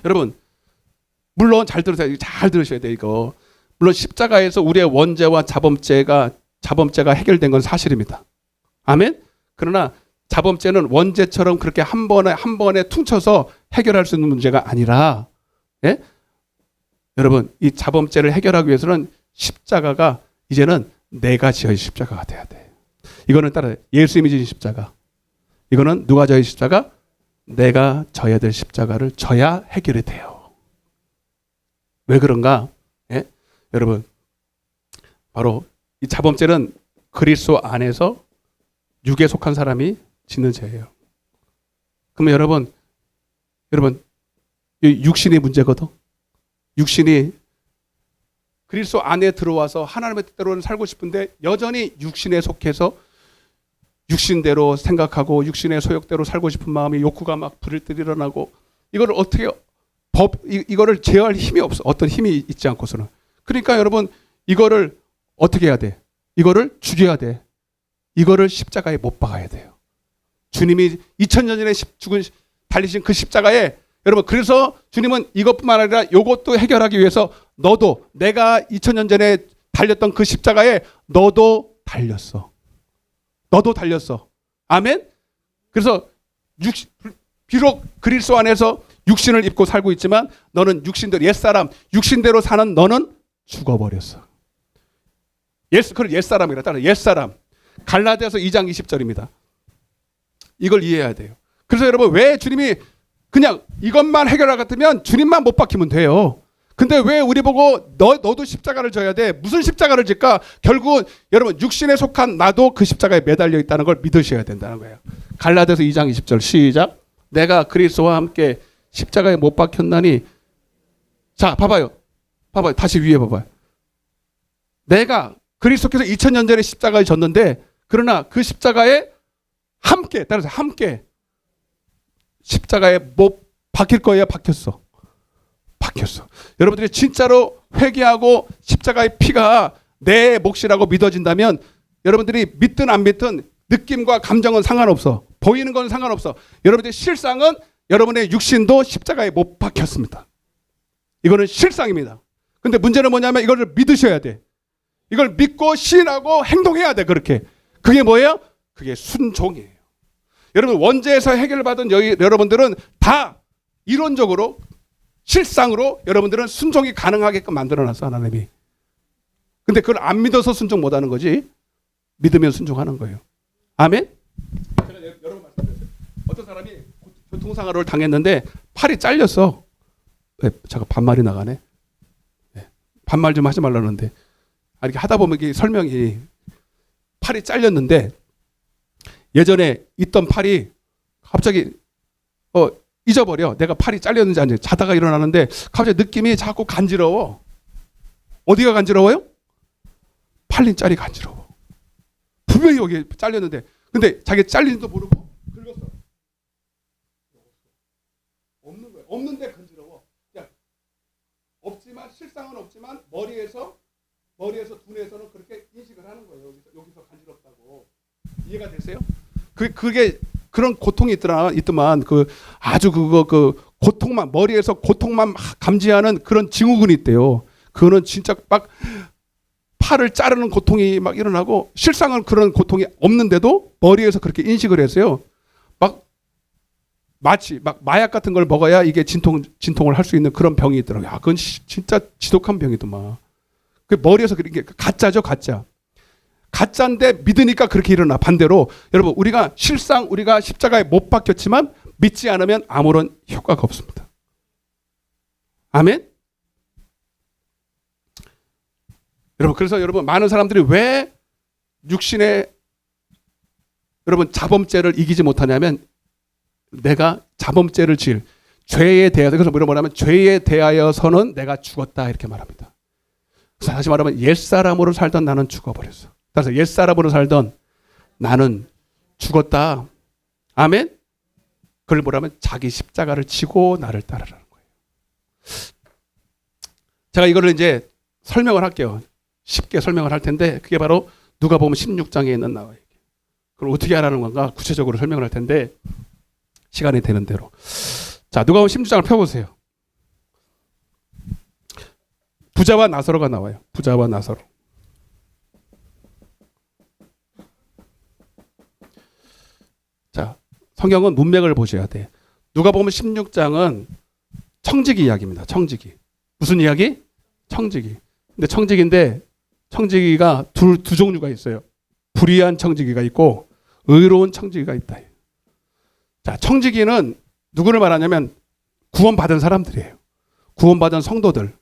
여러분, 물론 잘 들으세요. 잘 들으셔야 돼, 이거. 물론 십자가에서 우리의 원죄와 자범죄가 해결된 건 사실입니다. 아멘? 그러나 자범죄는 원죄처럼 그렇게 한 번에 퉁쳐서 해결할 수 있는 문제가 아니라, 예? 여러분, 이 자범죄를 해결하기 위해서는 십자가가 이제는 내가 지어진 십자가가 돼야 돼. 이거는 따라 예수님이 지은 십자가. 이거는 누가 져야 십자가? 내가 져야 될 십자가를 져야 해결이 돼요. 왜 그런가? 예? 여러분, 바로 이 자범죄는 그리스도 안에서 육에 속한 사람이 짓는 죄예요. 그러면 여러분 이 육신이 문제거든. 육신이 그리스도 안에 들어와서 하나님의 뜻대로는 살고 싶은데 여전히 육신에 속해서 육신대로 생각하고 육신의 소욕대로 살고 싶은 마음이 욕구가 막 부릴듯 일어나고 이거를 어떻게 이거를 제어할 힘이 없어. 어떤 힘이 있지 않고서는. 그러니까 여러분 이거를 어떻게 해야 돼? 이거를 죽여야 돼. 이거를 십자가에 못 박아야 돼요. 주님이 2000년 전에 달리신 그 십자가에 여러분 그래서 주님은 이것뿐만 아니라 이것도 해결하기 위해서 너도 내가 2000년 전에 달렸던 그 십자가에 너도 달렸어. 너도 달렸어. 아멘? 그래서 비록 그리스도 안에서 육신을 입고 살고 있지만 너는 육신대로 옛사람 육신대로 사는 너는 죽어버렸어. 그걸 옛사람이라 따라 옛사람. 갈라디아서 2장 20절입니다. 이걸 이해해야 돼요. 그래서 여러분 왜 주님이 그냥 이것만 해결할 것 같으면 주님만 못 박히면 돼요. 근데 왜 우리 보고 너도 십자가를 져야 돼? 무슨 십자가를 질까? 결국은 여러분 육신에 속한 나도 그 십자가에 매달려 있다는 걸 믿으셔야 된다는 거예요. 갈라디아서 2장 20절 시작. 내가 그리스도와 함께 십자가에 못 박혔나니 자 봐봐요. 다시 위에 봐봐요. 내가 그리스도께서 2000년 전에 십자가에 졌는데 그러나 그 십자가에 함께 따라서 함께 십자가에 못 박힐 거예요? 박혔어. 여러분들이 진짜로 회개하고 십자가의 피가 내 몫이라고 믿어진다면 여러분들이 믿든 안 믿든 느낌과 감정은 상관없어. 보이는 건 상관없어. 여러분들의 실상은 여러분의 육신도 십자가에 못 박혔습니다. 이거는 실상입니다. 근데 문제는 뭐냐면 이거를 믿으셔야 돼. 이걸 믿고 시인하고 행동해야 돼. 그렇게. 그게 뭐예요? 그게 순종이에요. 여러분 원죄에서 해결받은 여러분들은 다 이론적으로 실상으로 여러분들은 순종이 가능하게끔 만들어놨어 하나님이. 근데 그걸 안 믿어서 순종 못하는 거지 믿으면 순종하는 거예요. 아멘? 제가 여러 번 말씀드렸어요. 어떤 사람이 교통사고를 당했는데 팔이 잘렸어. 잠깐 반말이 나가네. 반말 좀 하지 말라는데 이렇게 하다 보면 이게 설명이 팔이 잘렸는데 예전에 있던 팔이 갑자기 잊어버려. 내가 팔이 잘렸는지 아닌지 자다가 일어나는데 갑자기 느낌이 자꾸 간지러워. 어디가 간지러워요? 팔림살이 간지러워. 분명히 여기 잘렸는데 근데 자기 잘린지도 모르고 긁었어. 없는 거야. 없는데 간지러워. 없지만 실상은 없지만 머리에서 두뇌에서는 그렇게 인식을 하는 거예요. 여기서 간지럽다고. 이해가 되세요? 그게 그런 고통이 있더만 그 아주 그 고통만 머리에서 고통만 감지하는 그런 증후군이 있대요. 그거는 진짜 막 팔을 자르는 고통이 막 일어나고 실상은 그런 고통이 없는데도 머리에서 그렇게 인식을 했어요. 막 마치 막 마약 같은 걸 먹어야 이게 진통을 할 수 있는 그런 병이 있더라고요. 그건 진짜 지독한 병이더만. 그 머리에서 그게 가짜죠, 가짜. 가짜인데 믿으니까 그렇게 일어나. 반대로 여러분 우리가 십자가에 못 박혔지만 믿지 않으면 아무런 효과가 없습니다. 아멘? 여러분 그래서 여러분 많은 사람들이 왜 육신에 여러분 자범죄를 이기지 못하냐면 내가 자범죄를 지을 죄에 대하여 그래서 뭐냐면 죄에 대하여서는 내가 죽었다 이렇게 말합니다. 그래서 다시 말하면 옛사람으로 살던 나는 죽어버렸어. 그래서 옛사람으로 살던 나는 죽었다. 아멘. 그걸 뭐라면 자기 십자가를 지고 나를 따르라는 거예요. 제가 이거를 이제 설명을 할게요. 쉽게 설명을 할 텐데 그게 바로 누가복음 16장에 있는 나와요. 그걸 어떻게 하라는 건가 구체적으로 설명을 할 텐데 시간이 되는 대로. 자, 누가복음 16장을 펴보세요. 부자와 나사로가 나와요. 부자와 나사로. 자, 성경은 문맥을 보셔야 돼. 누가복음 16장은 청지기 이야기입니다. 청지기. 무슨 이야기? 청지기. 근데 청지기인데 청지기가 두 종류가 있어요. 불의한 청지기가 있고 의로운 청지기가 있다. 자, 청지기는 누구를 말하냐면 구원받은 사람들이에요. 구원받은 성도들.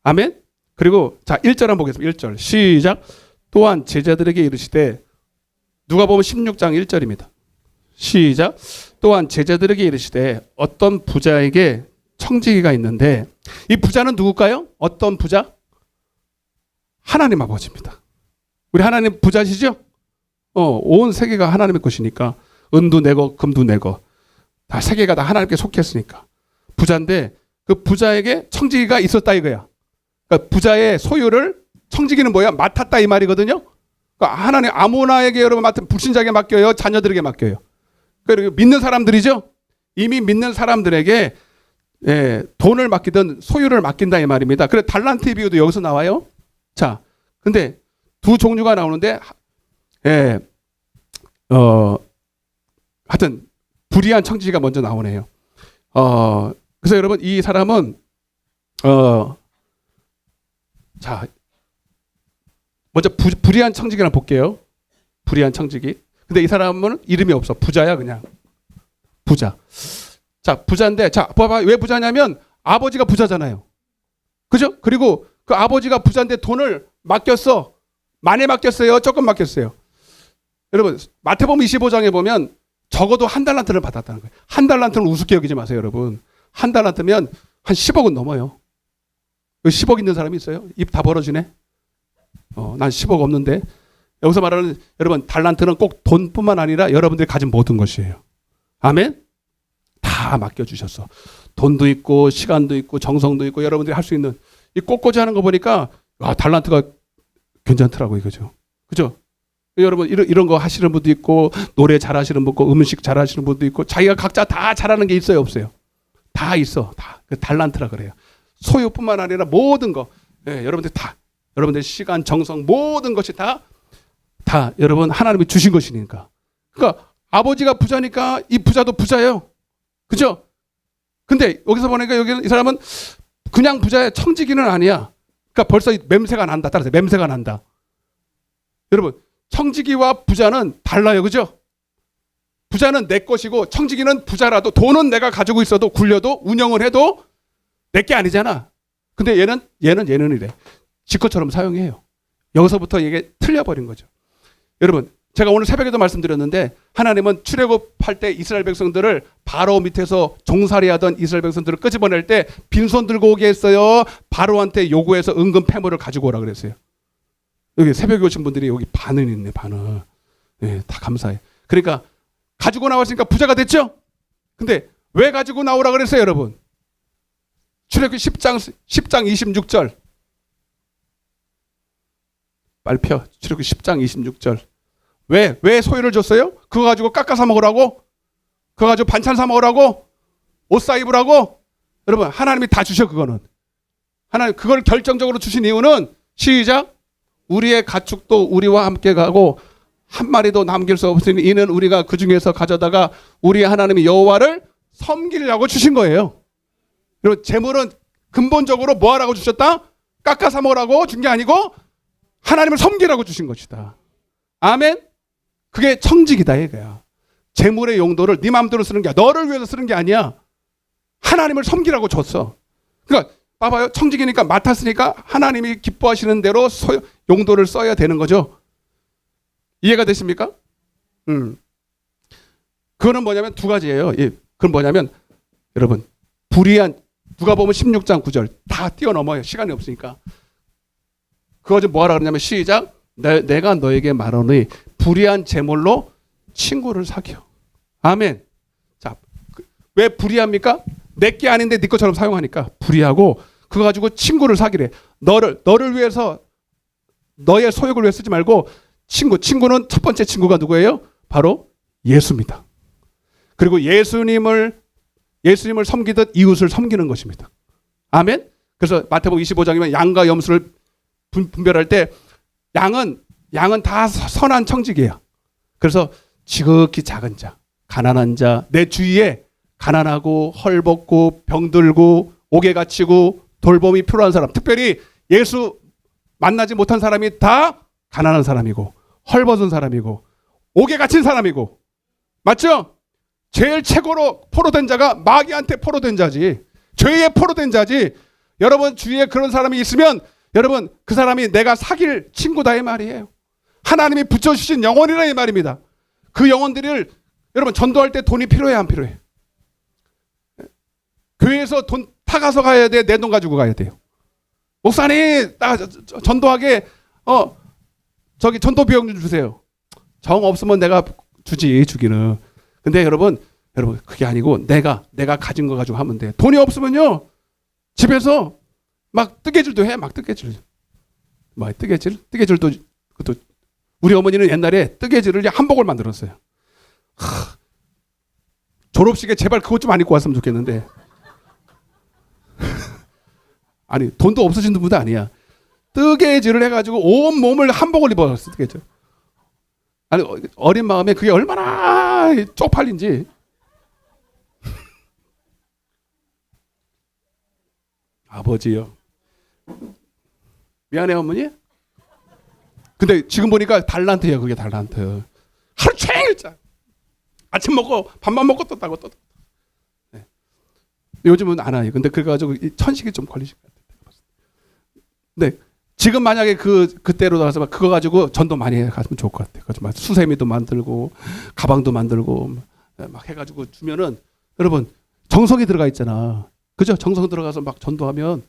아멘? 그리고 자 1절 한번 보겠습니다. 1절 시작. 또한 제자들에게 이르시되 누가복음 16장 1절입니다. 시작. 또한 제자들에게 이르시되 어떤 부자에게 청지기가 있는데 이 부자는 누굴까요? 어떤 부자? 하나님 아버지입니다. 우리 하나님 부자시죠? 온 세계가 하나님의 것이니까 은도 내고 금도 내고 다 세계가 다 하나님께 속했으니까 부자인데 그 부자에게 청지기가 있었다 이거야. 그러니까 부자의 소유를 청지기는 뭐야? 맡았다 이 말이거든요. 그러니까 하나님 아무나에게 여러분 맡은 불신자에게 맡겨요? 자녀들에게 맡겨요? 그리고 믿는 사람들이죠? 이미 믿는 사람들에게 돈을 맡기든 소유를 맡긴다 이 말입니다. 그래 달란트 비유도 여기서 나와요. 자, 근데 두 종류가 나오는데 하여튼 불의한 청지기가 먼저 나오네요. 그래서 여러분 이 사람은 자 먼저 불의한 청지기를 볼게요. 불의한 청지기. 근데 이 사람은 이름이 없어. 부자야 그냥. 부자. 자 부자인데 자 봐봐 왜 부자냐면 아버지가 부자잖아요. 그죠? 그리고 그 아버지가 부자인데 돈을 맡겼어. 많이 맡겼어요? 조금 맡겼어요? 여러분 마태복음 25장에 보면 적어도 한 달란트를 받았다는 거예요. 한 달란트는 우습게 여기지 마세요 여러분. 한 달란트면 한 10억은 넘어요. 10억 있는 사람이 있어요? 입 다 벌어지네. 난 10억 없는데. 여기서 말하는 여러분 달란트는 꼭 돈뿐만 아니라 여러분들이 가진 모든 것이에요. 아멘? 다 맡겨주셨어. 돈도 있고 시간도 있고 정성도 있고 여러분들이 할 수 있는 이 꽃꽂이 하는 거 보니까 와 달란트가 괜찮더라고 이거죠. 그죠? 여러분 이런 거 하시는 분도 있고 노래 잘하시는 분도 있고 음식 잘하시는 분도 있고 자기가 각자 다 잘하는 게 있어요 없어요? 다 있어. 다 그 달란트라 그래요. 소유뿐만 아니라 모든 거 여러분들 다 여러분들 시간 정성 모든 것이 다 여러분 하나님이 주신 것이니까. 그러니까 아버지가 부자니까 이 부자도 부자예요. 그죠? 근데 여기서 보니까 여기 이 사람은 그냥 부자의 청지기는 아니야. 그러니까 벌써 맴새가 난다. 따라서 맴새가 난다. 여러분 청지기와 부자는 달라요. 그죠? 부자는 내 것이고 청지기는 부자라도 돈은 내가 가지고 있어도 굴려도 운영을 해도 내 게 아니잖아. 근데 얘는 이래. 지 것처럼 사용해요. 여기서부터 이게 틀려버린 거죠. 여러분 제가 오늘 새벽에도 말씀드렸는데 하나님은 출애굽할 때 이스라엘 백성들을 바로 밑에서 종살이하던 이스라엘 백성들을 끄집어낼 때 빈손 들고 오게 했어요. 바로한테 요구해서 은금 패물을 가지고 오라 그랬어요. 여기 새벽에 오신 분들이 여기 반은 있네. 반은. 다 감사해. 그러니까 가지고 나왔으니까 부자가 됐죠. 근데 왜 가지고 나오라 그랬어요 여러분? 출애굽기 10장 26절 빨리 펴. 출애굽기 10장 26절 왜 소유를 줬어요? 그거 가지고 깎아 사 먹으라고? 그거 가지고 반찬 사 먹으라고? 옷 사 입으라고? 여러분 하나님이 다 주셔. 그거는 하나님 그걸 결정적으로 주신 이유는 시작. 우리의 가축도 우리와 함께 가고 한 마리도 남길 수 없으니 이는 우리가 그 중에서 가져다가 우리 하나님이 여호와를 섬기려고 주신 거예요. 그리고 재물은 근본적으로 뭐 하라고 주셨다? 깎아 사 먹으라고 준 게 아니고 하나님을 섬기라고 주신 것이다. 아멘? 그게 청지기다 이거야. 재물의 용도를 네 마음대로 쓰는 게 아니야. 너를 위해서 쓰는 게 아니야. 하나님을 섬기라고 줬어. 그러니까 봐봐요. 청지기니까 맡았으니까 하나님이 기뻐하시는 대로 용도를 써야 되는 거죠. 이해가 되십니까? 그거는 뭐냐면 두 가지예요. 예. 그건 뭐냐면 여러분 불의한 누가복음 16장 9절 다 뛰어넘어요. 시간이 없으니까. 그거 좀 뭐하라 그러냐면 시작. 내가 너에게 말하노니 불의한 제물로 친구를 사귀어. 아멘. 자, 왜 불의합니까? 내게 아닌데 네 것처럼 사용하니까 불의하고 그거 가지고 친구를 사귀래. 너를 위해서 너의 소욕을 위해 쓰지 말고 친구는 첫 번째 친구가 누구예요? 바로 예수입니다. 그리고 예수님을 섬기듯 이웃을 섬기는 것입니다. 아멘. 그래서 마태복음 25장이면 양과 염소를 분별할 때 양은 다 선한 청지기예요. 그래서 지극히 작은 자, 가난한 자, 내 주위에 가난하고 헐벗고 병들고 옥에 갇히고 돌봄이 필요한 사람, 특별히 예수 만나지 못한 사람이 다 가난한 사람이고 헐벗은 사람이고 옥에 갇힌 사람이고, 맞죠? 제일 최고로 포로된 자가 마귀한테 포로된 자지, 죄에 포로된 자지. 여러분 주위에 그런 사람이 있으면 여러분 그 사람이 내가 사귈 친구다 이 말이에요. 하나님이 붙여주신 영혼이라 이 말입니다. 그 영혼들을 여러분 전도할 때 돈이 필요해 안 필요해? 교회에서 돈 타가서 가야 돼? 내 돈 가지고 가야 돼요? 목사님 나 전도하게 저기 전도 비용 좀 주세요. 정 없으면 내가 주기는. 근데 여러분 그게 아니고 내가 가진 거 가지고 하면 돼. 돈이 없으면요 집에서 막 뜨개질도 해. 막 뜨개질도 그것도 우리 어머니는 옛날에 뜨개질을 한복을 만들었어요. 졸업식에 제발 그것 좀 안 입고 왔으면 좋겠는데 아니 돈도 없으신 분도 아니야. 뜨개질을 해가지고 온 몸을 한복을 입었어. 뜨개질. 아니 어린 마음에 그게 얼마나 쪽팔린지. 아버지요. 미안해 어머니. 근데 지금 보니까 달란트예요. 그게 달란트. 하루 종일 짜. 아침 먹고 밥만 먹고 떴다고 또. 네. 요즘은 안 해요. 근데 그래가지고 천식이 좀 걸리실 것 같아요. 네. 지금 만약에 그때로 나가서 막 그거 가지고 전도 많이 해 가시면 좋을 것 같아요. 그래서 수세미도 만들고 가방도 만들고 막 해가지고 주면은 여러분 정성이 들어가 있잖아. 그죠? 정성 들어가서 막 전도하면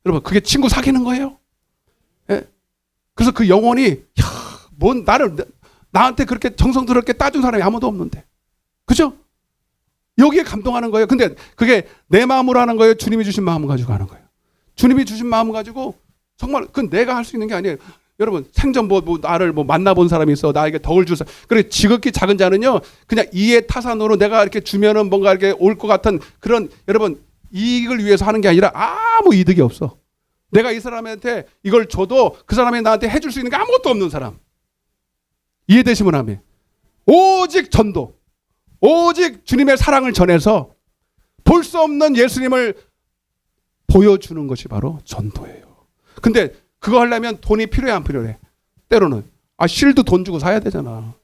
여러분 그게 친구 사귀는 거예요. 예? 그래서 그 영혼이 뭔 나한테 그렇게 정성 들었게 따준 사람이 아무도 없는데, 그죠? 여기에 감동하는 거예요. 근데 그게 내 마음으로 하는 거예요? 주님이 주신 마음을 가지고 하는 거예요? 주님이 주신 마음을 가지고 정말 그건 내가 할 수 있는 게 아니에요. 여러분 생전 나를 만나본 사람이 있어. 나에게 덕을 줄 사람. 그래 지극히 작은 자는요 그냥 이해 타산으로 내가 이렇게 주면은 뭔가 이렇게 올 것 같은 그런 여러분 이익을 위해서 하는 게 아니라 아무 이득이 없어. 내가 이 사람한테 이걸 줘도 그 사람이 나한테 해줄 수 있는 게 아무것도 없는 사람. 이해되시면 하면 오직 전도, 오직 주님의 사랑을 전해서 볼 수 없는 예수님을 보여주는 것이 바로 전도예요. 근데 그거 하려면 돈이 필요해 안 필요해? 때로는 실도 돈 주고 사야 되잖아.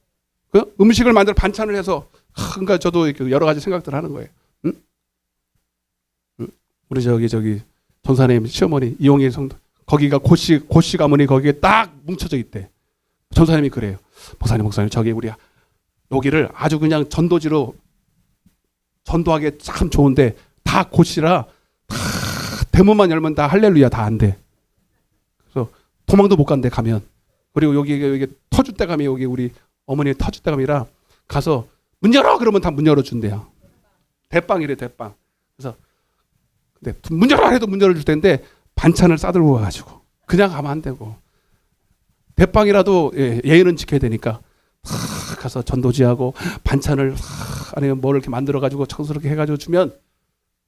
그 음식을 만들어 반찬을 해서 그러니까 저도 여러 가지 생각들 하는 거예요. 응? 우리 저기 전사님 시어머니 이용일 성도 거기가 고씨 가문이 거기에 딱 뭉쳐져 있대. 전사님이 그래요. 목사님 저기 우리 여기를 아주 그냥 전도지로 전도하기 참 좋은데 다 고씨라 다 대문만 열면 다 할렐루야 다 안 돼. 그래서 도망도 못 간대 가면. 그리고 여기 터줏대감이 여기 우리 어머니 터줏대감이라 가서 문 열어 그러면 다 문 열어준대요. 대빵이래 대빵. 그래서 근데 문 열어 해도 문 열어줄 텐데 반찬을 싸들고 와가지고 그냥 가면 안 되고 대빵이라도 예의는 지켜야 되니까 가서 전도지하고 반찬을 아니면 뭘 이렇게 만들어가지고 청스럽게 해가지고 주면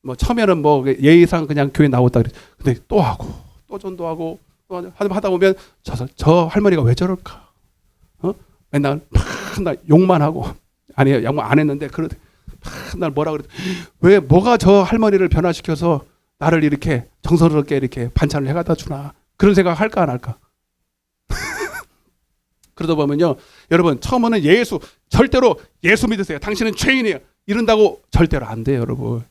뭐 처음에는 뭐 예의상 그냥 교회 나왔다 그래. 근데 또 하고 또 전도하고 또 하다 보면 저 할머니가 왜 저럴까? 맨날 나 욕만 하고 아니에요 욕만 안 했는데 그러대. 날 뭐라 그래? 왜 뭐가 저 할머니를 변화시켜서 나를 이렇게 정성스럽게 이렇게 반찬을 해가다 주나? 그런 생각 할까 안 할까? 그러다 보면요, 여러분 처음에는 절대로 예수 믿으세요. 당신은 죄인이에요. 이런다고 절대로 안 돼요, 여러분.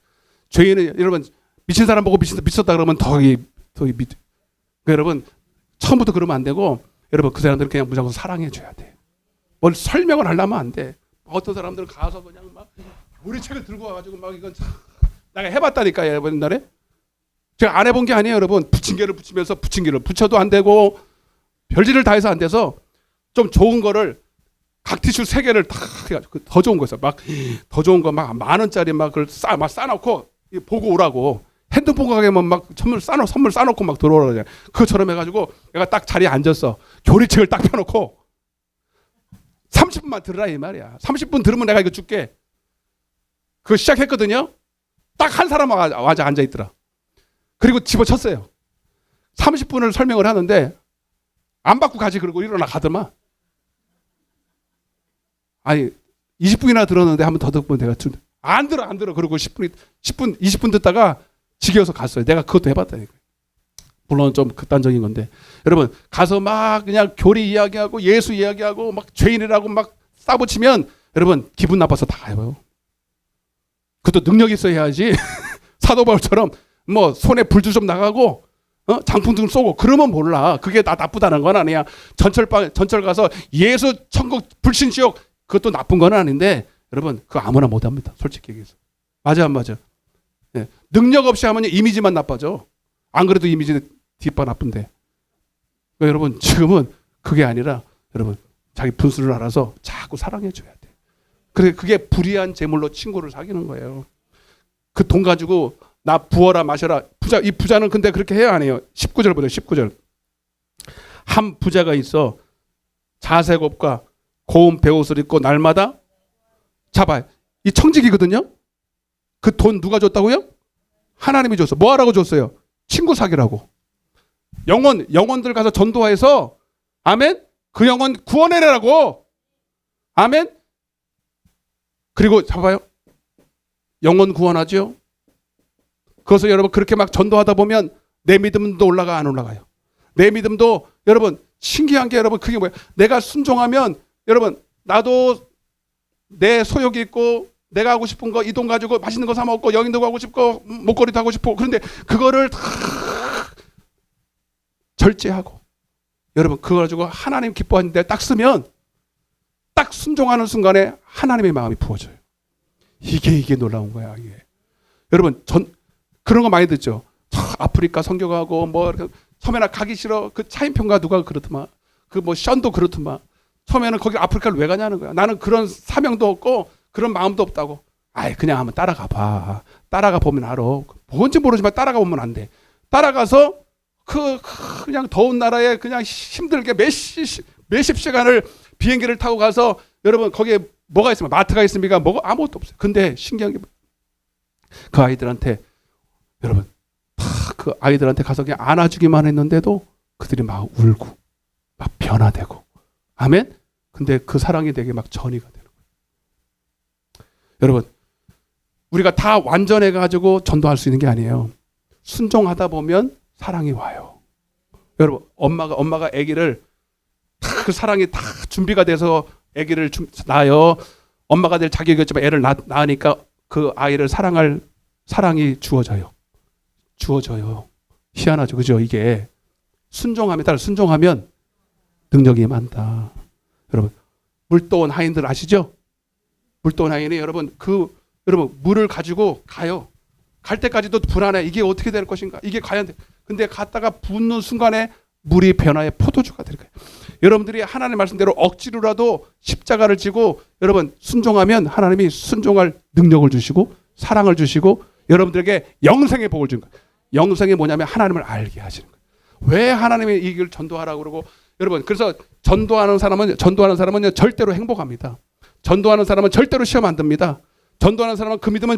죄인은 여러분 미친 사람 보고 미쳤다 그러면 더 그러니까 여러분 처음부터 그러면 안 되고 여러분 그 사람들은 그냥 무조건 사랑해 줘야 돼. 뭘 설명을 하려면 안 돼. 어떤 사람들은 가서 그냥 막 요리책을 들고 와가지고 막 이건 내가 해봤다니까요, 여러분 옛날에. 제가 안 해본 게 아니에요, 여러분. 부침개를 붙이면서 부침개를 붙여도 안 되고 별짓을 다 해서 안 돼서 좀 좋은 거를 각 티슈 3개를 다 해가지고 더 좋은 거 있어. 막 더 좋은 거 막 10,000원짜리 막 그걸 싸놓고 보고 오라고. 핸드폰 가게만 막 선물 싸놓고 막 들어오라 그래. 그것처럼 해가지고 내가 딱 자리에 앉았어. 교리책을 딱 펴놓고 30분만 들으라 이 말이야. 30분 들으면 내가 이거 줄게. 그거 시작했거든요. 딱 한 사람 와서 앉아 있더라. 그리고 집어쳤어요. 30분을 설명을 하는데 안 받고 가지 그러고 일어나 가더만. 아니 20분이나 들었는데 한 번 더 듣면 내가 안 들어. 그러고 10분 20분 듣다가 지겨워서 갔어요. 내가 그것도 해봤다니까. 물론 좀 극단적인 건데 여러분 가서 막 그냥 교리 이야기하고 예수 이야기하고 막 죄인이라고 막 싸붙이면 여러분 기분 나빠서 다 가요. 그것도 능력 있어야 해야지. 사도 바울처럼 뭐 손에 불도 좀 나가고 장풍등 쏘고 그러면 몰라. 그게 나쁘다는 건 아니야. 전철 가서 예수 천국 불신 지옥 그것도 나쁜 건 아닌데 여러분 그거 아무나 못합니다. 솔직히 얘기해서. 맞아 안 맞아? 네. 능력 없이 하면 이미지만 나빠져. 안 그래도 이미지 뒷바 나쁜데. 그러니까 여러분 지금은 그게 아니라 여러분 자기 분수를 알아서 자꾸 사랑해 줘야 돼. 그게 불의한 재물로 친구를 사귀는 거예요. 그 돈 가지고 나 부어라 마셔라. 이 부자는 근데 그렇게 해야 안 해요. 19절 보세요. 19절. 한 부자가 있어 자색옷과 고운 베옷을 입고 날마다 잡아요. 이 청직이거든요. 그 돈 누가 줬다고요? 하나님이 줬어. 뭐 하라고 줬어요? 친구 사귀라고. 영혼들 가서 전도해서 아멘. 그 영혼 구원해내라고. 아멘. 그리고 잡아요. 영혼 구원하죠. 그래서 여러분 그렇게 막 전도하다 보면 내 믿음도 올라가 안 올라가요. 내 믿음도 여러분 신기한 게 여러분 그게 뭐예요? 내가 순종하면 여러분 나도 내 소욕이 있고 내가 하고 싶은 거 이 돈 가지고 맛있는 거 사 먹고 여행도 가고 싶고 목걸이도 하고 싶고 그런데 그거를 다 절제하고 여러분 그거 가지고 하나님 기뻐하는 데 딱 쓰면 딱 순종하는 순간에 하나님의 마음이 부어져요. 이게 놀라운 거야. 이게. 여러분 그런 거 많이 듣죠. 아프리카 선교가고 뭐 처음에는 가기 싫어. 그 차인평가 누가 그렇더만. 그 뭐 션도 그렇더만. 처음에는 거기 아프리카를 왜 가냐는 거야. 나는 그런 사명도 없고 그런 마음도 없다고. 아이 그냥 한번 따라가 봐. 따라가 보면 알아. 뭔지 모르지만 따라가 보면 안 돼. 따라가서 그냥 더운 나라에 그냥 힘들게 몇십 시간을 비행기를 타고 가서 여러분 거기에 뭐가 있습니까? 마트가 있습니까? 뭐가 아무것도 없어요. 근데 신기한 게 그 아이들한테 여러분 다 그 아이들한테 가서 그냥 안아주기만 했는데도 그들이 막 울고 막 변화되고 아멘. 근데 그 사랑이 되게 막 전이가 되는 거예요. 여러분 우리가 다 완전해 가지고 전도할 수 있는 게 아니에요. 순종하다 보면 사랑이 와요. 여러분 엄마가 아기를 다 그 사랑이 다 준비가 돼서 아기를 낳아요. 엄마가 될 자격이었지만 애를 낳으니까 그 아이를 사랑이 주어져요. 희한하죠, 그죠? 이게 순종하면 능력이 임한다. 여러분 물도원 하인들 아시죠? 물도원 하인이 여러분 물을 가지고 가요. 갈 때까지도 불안해. 이게 어떻게 될 것인가? 이게 과연 근데 갔다가 붓는 순간에 물이 변화해 포도주가 될 거예요. 여러분들이 하나님 말씀대로 억지로라도 십자가를 지고 여러분 순종하면 하나님이 순종할 능력을 주시고 사랑을 주시고 여러분들에게 영생의 복을 준 거예요. 영생이 뭐냐면 하나님을 알게 하시는 거예요. 왜 하나님이 이 길을 전도하라고 그러고 여러분 그래서 전도하는 사람은 절대로 행복합니다. 전도하는 사람은 절대로 시험 안 듭니다. 전도하는 사람은 그 믿음은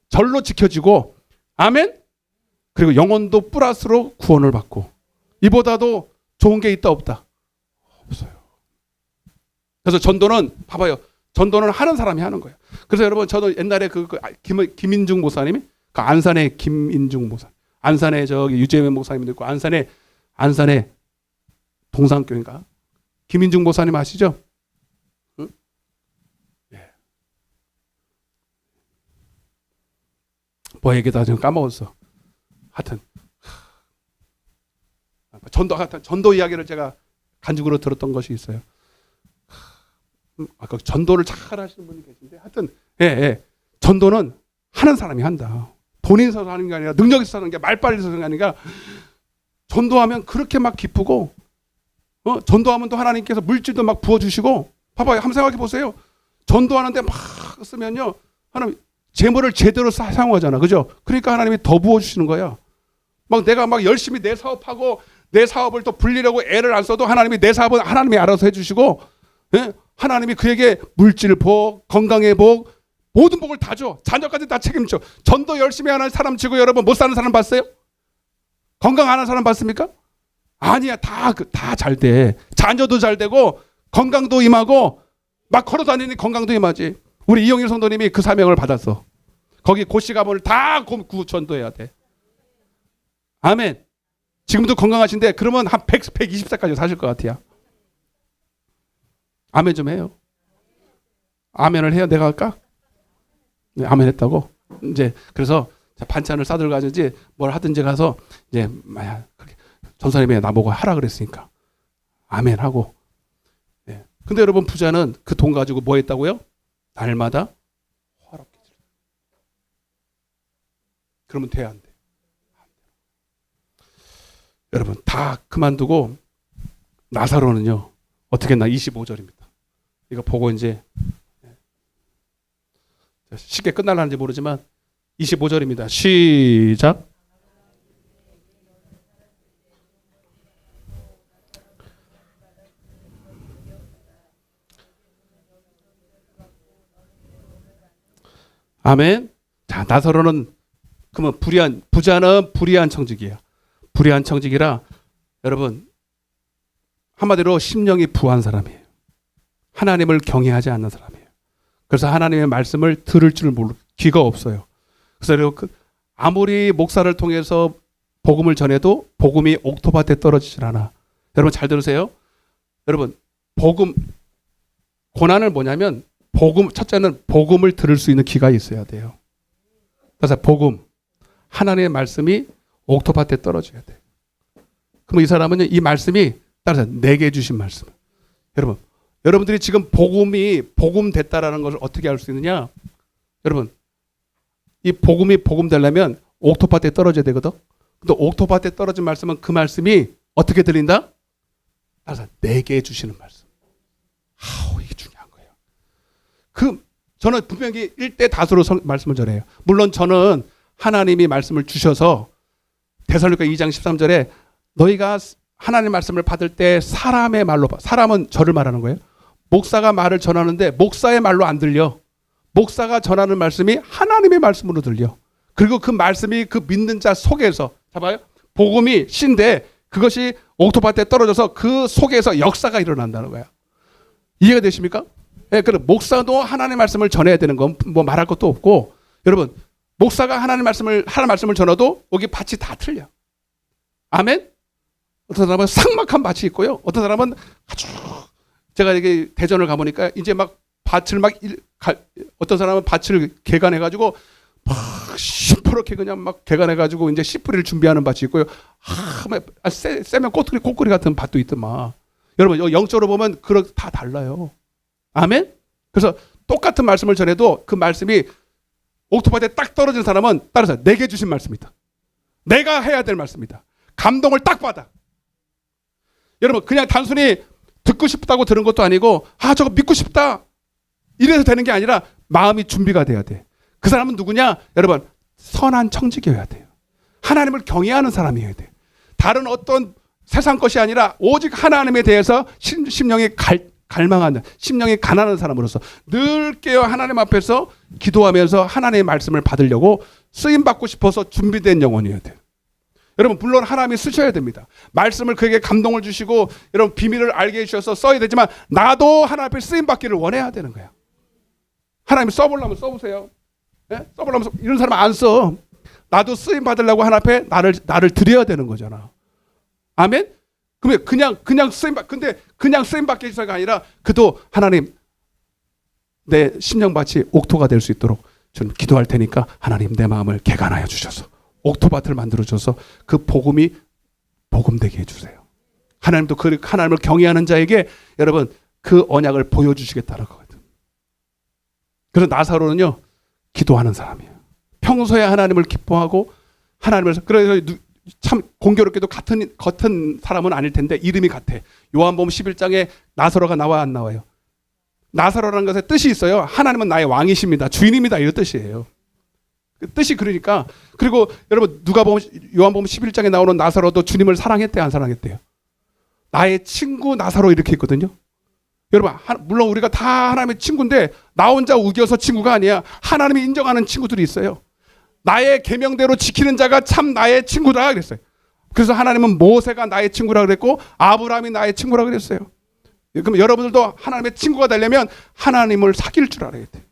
절로 지켜지고 아멘. 그리고 영혼도 플러스로 구원을 받고 이보다도 좋은 게 있다 없다? 없어요. 그래서 전도는 봐봐요. 전도는 하는 사람이 하는 거예요. 그래서 여러분 저도 옛날에 김인중 목사님이 그 안산의 김인중 목사, 안산에 저기 유재명 목사님도 있고 안산에 동산교인가 김인중 목사님 아시죠? 응? 예. 뭐 얘기다 지금 까먹었어. 하여튼 전도 이야기를 제가 간증으로 들었던 것이 있어요. 아까 전도를 잘 하시는 분이 계신데 하여튼 전도는 하는 사람이 한다. 돈이 있어서 하는 게 아니라 능력이 있어서 하는 게 말빨이 있어서 하는 게 아니라 전도하면 그렇게 막 기쁘고 전도하면 또 하나님께서 물질도 막 부어주시고 봐봐요. 한번 생각해 보세요. 전도하는데 막 쓰면요 하나님 재물을 제대로 사용하잖아. 그죠? 그러니까 하나님이 더 부어주시는 거야. 막 내가 막 열심히 내 사업하고 내 사업을 또 불리려고 애를 안 써도 하나님이 내 사업은 하나님이 알아서 해주시고 하나님이 그에게 물질 복, 건강의 복, 모든 복을 다 줘. 자녀까지 다 책임져. 전도 열심히 하는 사람 치고 여러분 못 사는 사람 봤어요? 건강 안 하는 사람 봤습니까? 아니야. 다 잘 돼. 자녀도 잘 되고 건강도 임하고 막 걸어 다니니 건강도 임하지. 우리 이영일 성도님이 그 사명을 받았어. 거기 고시 가문을 다 전도해야 돼. 아멘. 지금도 건강하신데 그러면 한 120살까지 사실 것 같아요. 아멘 좀 해요. 아멘을 해요. 내가 할까? 네, 아멘 했다고. 이제 그래서 반찬을 싸들고 가든지 뭘 하든지 가서 이제 전사님이 나보고 하라 그랬으니까 아멘 하고. 네. 근데 여러분 부자는 그 돈 가지고 뭐 했다고요? 날마다 화롭게 질. 그러면 돼 안 돼? 여러분 다 그만두고 나사로는요 어떻게 했나 25절입니다. 이거 보고 이제 쉽게 끝날는지 모르지만 25절입니다. 시작. 아멘. 자, 나사로는 그러면 부자는 불의한 청직이에요. 불의한 청직이라 여러분 한마디로 심령이 부한 사람이에요. 하나님을 경외하지 않는 사람이에요. 그래서 하나님의 말씀을 들을 줄 모르고 귀가 없어요. 그래서 아무리 목사를 통해서 복음을 전해도 복음이 옥토밭에 떨어지질 않아. 여러분 잘 들으세요. 여러분 복음 고난을 뭐냐면 첫째는 복음을 들을 수 있는 귀가 있어야 돼요. 그래서 복음 하나님의 말씀이 옥토밭에 떨어져야 돼. 그럼 이 사람은 이 말씀이 따라서 내게 주신 말씀. 여러분들이 지금 복음이 복음 됐다라는 것을 어떻게 알 수 있느냐? 여러분 이 복음이 복음 되려면 옥토밭에 떨어져야 되거든. 근데 옥토밭에 떨어진 말씀은 그 말씀이 어떻게 들린다? 따라서 내게 주시는 말씀. 이게 중요한 거예요. 저는 분명히 1대 다수로 말씀을 전해요. 물론 저는 하나님이 말씀을 주셔서 데살로니가 2장 13절에 너희가 하나님 말씀을 받을 때 사람의 말로 사람은 저를 말하는 거예요. 목사가 말을 전하는데 목사의 말로 안 들려. 목사가 전하는 말씀이 하나님의 말씀으로 들려. 그리고 그 말씀이 그 믿는 자 속에서 봐봐요. 복음이 신데 그것이 옥토밭에 떨어져서 그 속에서 역사가 일어난다는 거야. 이해가 되십니까? 예, 그럼 목사도 하나님의 말씀을 전해야 되는 건 뭐 말할 것도 없고 여러분 목사가 하나님 말씀을 전해도 여기 밭이 다 틀려. 아멘? 어떤 사람은 삭막한 밭이 있고요. 어떤 사람은 아주 제가 이게 대전을 가보니까 이제 막 밭을 어떤 사람은 밭을 개간해가지고 막 시퍼렇게 그냥 막 개간해가지고 이제 씨 뿌리를 준비하는 밭이 있고요. 세면 꽃구리 같은 밭도 있더만. 여러분 영적으로 보면 다 달라요. 아멘? 그래서 똑같은 말씀을 전해도 그 말씀이 옥토밭에 딱 떨어진 사람은 따라서 내게 주신 말씀이다. 내가 해야 될 말씀이다. 감동을 딱 받아. 여러분 그냥 단순히 듣고 싶다고 들은 것도 아니고 저거 믿고 싶다 이래서 되는 게 아니라 마음이 준비가 돼야 돼. 그 사람은 누구냐? 여러분 선한 청직이어야 돼요. 하나님을 경외하는 사람이어야 돼. 다른 어떤 세상 것이 아니라 오직 하나님에 대해서 심령이 갈망하는 심령이 가난한 사람으로서 늘 깨어 하나님 앞에서 기도하면서 하나님의 말씀을 받으려고 쓰임받고 싶어서 준비된 영혼이어야 돼요. 여러분 물론 하나님이 쓰셔야 됩니다. 말씀을 그에게 감동을 주시고 여러분 비밀을 알게 해주셔서 써야 되지만 나도 하나님 앞에 쓰임받기를 원해야 되는 거야. 하나님이 써보려면 써보세요. 네? 써보려면 이런 사람 안 써. 나도 쓰임받으려고 하나님 앞에 나를 드려야 되는 거잖아. 아멘? 그러면 그냥 쓰임받기 해주셔가 아니라 그도 하나님 내 심령밭이 옥토가 될 수 있도록 저는 기도할 테니까 하나님 내 마음을 개간하여 주셔서 옥토밭을 만들어줘서 그 복음이 복음되게 해주세요. 하나님도 하나님을 경외하는 자에게 여러분 그 언약을 보여주시겠다는 거거든. 그래서 나사로는요, 기도하는 사람이에요. 평소에 하나님을 기뻐하고 하나님을, 그래서 참 공교롭게도 같은 사람은 아닐 텐데 이름이 같아. 요한복음 11장에 나사로가 나와 안 나와요? 나사로라는 것의 뜻이 있어요. 하나님은 나의 왕이십니다, 주인입니다, 이런 뜻이에요. 그 뜻이 그러니까. 그리고 여러분, 요한복음 11장에 나오는 나사로도 주님을 사랑했대요, 안 사랑했대요? 나의 친구 나사로 이렇게 있거든요. 여러분, 물론 우리가 다 하나님의 친구인데 나 혼자 우겨서 친구가 아니야. 하나님이 인정하는 친구들이 있어요. 나의 계명대로 지키는 자가 참 나의 친구다 그랬어요. 그래서 하나님은 모세가 나의 친구라 그랬고 아브라함이 나의 친구라 그랬어요. 그럼 여러분들도 하나님의 친구가 되려면 하나님을 사귈 줄 알아야 돼.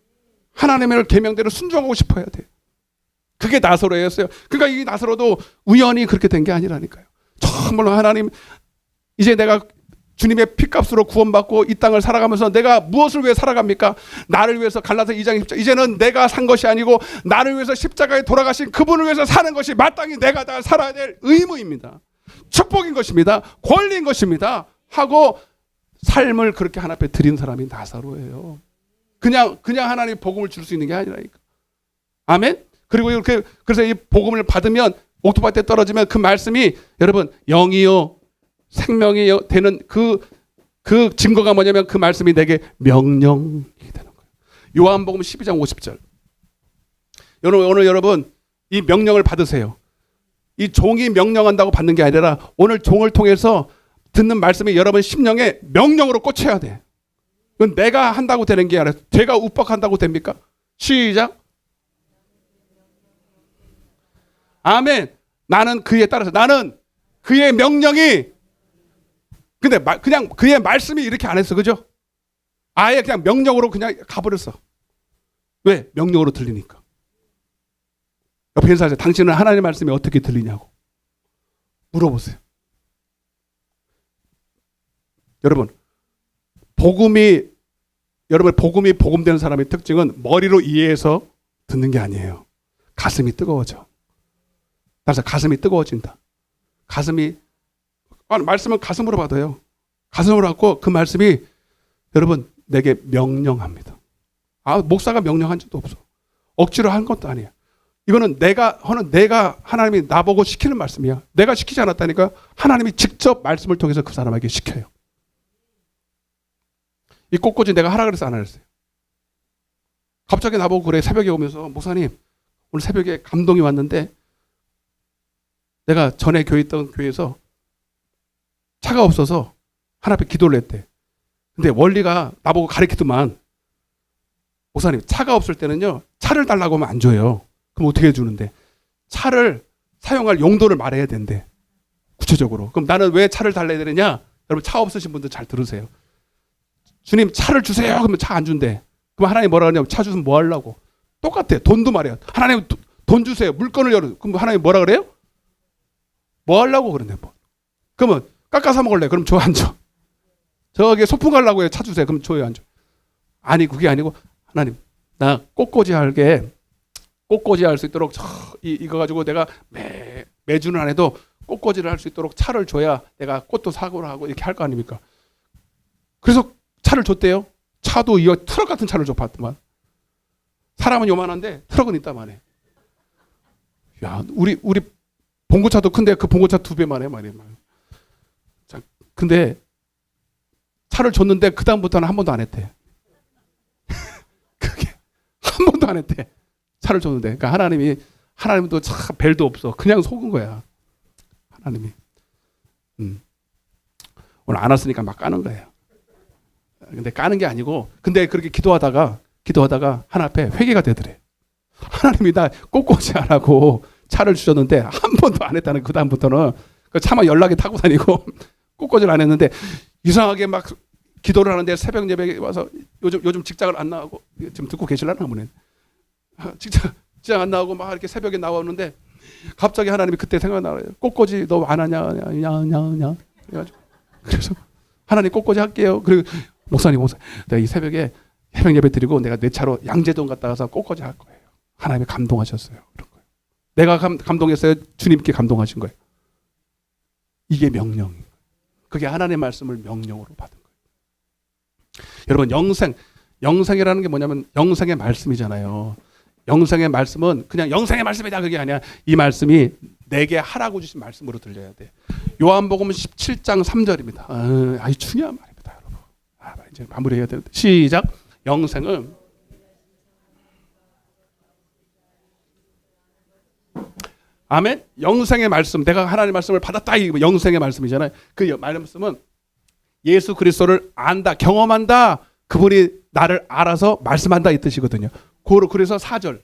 하나님의 계명대로 순종하고 싶어야 돼. 그게 나사로였어요. 그러니까 이 나사로도 우연히 그렇게 된 게 아니라니까요. 정말로 하나님, 이제 내가 주님의 피값으로 구원받고 이 땅을 살아가면서 내가 무엇을 위해 살아갑니까? 나를 위해서, 갈라디아 2장 10절, 이제는 내가 산 것이 아니고 나를 위해서 십자가에 돌아가신 그분을 위해서 사는 것이 마땅히 내가 다 살아야 될 의무입니다. 축복인 것입니다. 권리인 것입니다. 하고 삶을 그렇게 하나님 앞에 드린 사람이 나사로예요. 그냥 하나님 복음을 줄 수 있는 게 아니라니까. 아멘? 그리고 이렇게, 그래서 이 복음을 받으면 옥토바이 때 떨어지면 그 말씀이 여러분 영이요 생명이 되는 그 증거가 뭐냐면 그 말씀이 내게 명령이 되는 거예요. 요한복음 12장 50절. 오늘 여러분 이 명령을 받으세요. 이 종이 명령한다고 받는 게 아니라 오늘 종을 통해서 듣는 말씀이 여러분 심령에 명령으로 꽂혀야 돼. 그건 내가 한다고 되는 게 아니라 제가 욱박한다고 됩니까? 시작. 아멘. 나는 그에 따라서, 나는 그의 명령이, 근데 그냥 그의 말씀이 이렇게 안 했어. 그죠? 아예 그냥 명령으로 그냥 가버렸어. 왜? 명령으로 들리니까. 옆에 있는 사람, 당신은 하나님의 말씀이 어떻게 들리냐고 물어보세요. 여러분, 복음이 복음되는 사람의 특징은 머리로 이해해서 듣는 게 아니에요. 가슴이 뜨거워져. 따라서 가슴이 뜨거워진다. 말씀은 가슴으로 받아요. 가슴으로 받고 그 말씀이 여러분 내게 명령합니다. 목사가 명령한 적도 없어. 억지로 한 것도 아니야. 이거는 내가 하나님이 나보고 시키는 말씀이야. 내가 시키지 않았다니까. 하나님이 직접 말씀을 통해서 그 사람에게 시켜요. 이 꽃꽂이 내가 하라 그래서 안 하랬어요. 갑자기 나보고 그래. 새벽에 오면서 목사님 오늘 새벽에 감동이 왔는데 내가 전에 있던 교회에서 차가 없어서 하나님 앞에 기도를 했대. 근데 원리가 나보고 가르치더만, 목사님 차가 없을 때는요 차를 달라고 하면 안 줘요. 그럼 어떻게 해주는데? 차를 사용할 용도를 말해야 된대. 구체적으로. 그럼 나는 왜 차를 달라야 되느냐? 여러분 차 없으신 분들 잘 들으세요. 주님 차를 주세요. 그러면 차 안 준대. 그럼 하나님 뭐라 그러냐면 차 주면 뭐 하려고? 똑같아. 돈도 말이야. 하나님 돈 주세요. 물건을 열어. 그럼 하나님 뭐라 그래요? 뭐 하려고 그러네. 뭐. 그러면 깎아서 먹을래. 그럼 줘 안 줘? 저기 소풍 가려고 해. 차 주세요. 그럼 줘요 안 줘? 아니 그게 아니고 하나님 나 꽃꽂이 할 수 있도록 이거 가지고 내가 매주는 안 해도 꽃꽂이를 할 수 있도록 차를 줘야 내가 꽃도 사고를 하고 이렇게 할 거 아닙니까? 그래서 차를 줬대요. 차도 이 트럭 같은 차를 줬더만. 사람은 요만한데 트럭은 있다만 해. 야, 우리 봉고차도 큰데 그 봉고차 2배만 해 말이야. 자, 근데 차를 줬는데 그 다음부터는 한 번도 안 했대. 그게 한 번도 안 했대. 차를 줬는데. 그러니까 하나님도 참 벨도 없어. 그냥 속은 거야. 하나님이. 오늘 안 왔으니까 막 까는 거예요. 근데 까는 게 아니고, 근데 그렇게 기도하다가 하나님 앞에 회개가 되더래. 하나님이 나 꽃꽂이 안 하고 차를 주셨는데 한 번도 안 했다는. 그 다음부터는 그 차만 연락에 타고 다니고 꽃꽂이를 안 했는데 이상하게 막 기도를 하는데 새벽 예배에 와서 요즘 직장을 안 나가고 지금 듣고 계실라나 보네. 직장 안 나가고 막 이렇게 새벽에 나오는데 갑자기 하나님이 그때 생각나요. 꽃꽂이 너 안 하냐? 그래가지고 그래서 하나님 꽃꽂이 할게요. 그리고 목사님 내가 이 새벽에 새벽 예배 드리고 내가 내 차로 양재동 갔다 가서 꽃꽂이 할 거예요. 하나님이 감동하셨어요. 그런 거예요. 내가 감동했어요. 주님께 감동하신 거예요. 이게 명령이에요. 그게 하나님의 말씀을 명령으로 받은 거예요. 여러분 영생이라는 게 뭐냐면 영생의 말씀이잖아요. 영생의 말씀은 그냥 영생의 말씀이다 그게 아니야. 이 말씀이 내게 하라고 주신 말씀으로 들려야 돼. 요한복음 17장 3절입니다. 아주 중요한 말입니다, 여러분. 이제 마무리해야 되는데 시작. 영생은 아멘. 영생의 말씀, 내가 하나님의 말씀을 받았다 이 영생의 말씀이잖아요. 그 말씀은 예수 그리스도를 안다, 경험한다. 그분이 나를 알아서 말씀한다 이 뜻이거든요. 그래서 4절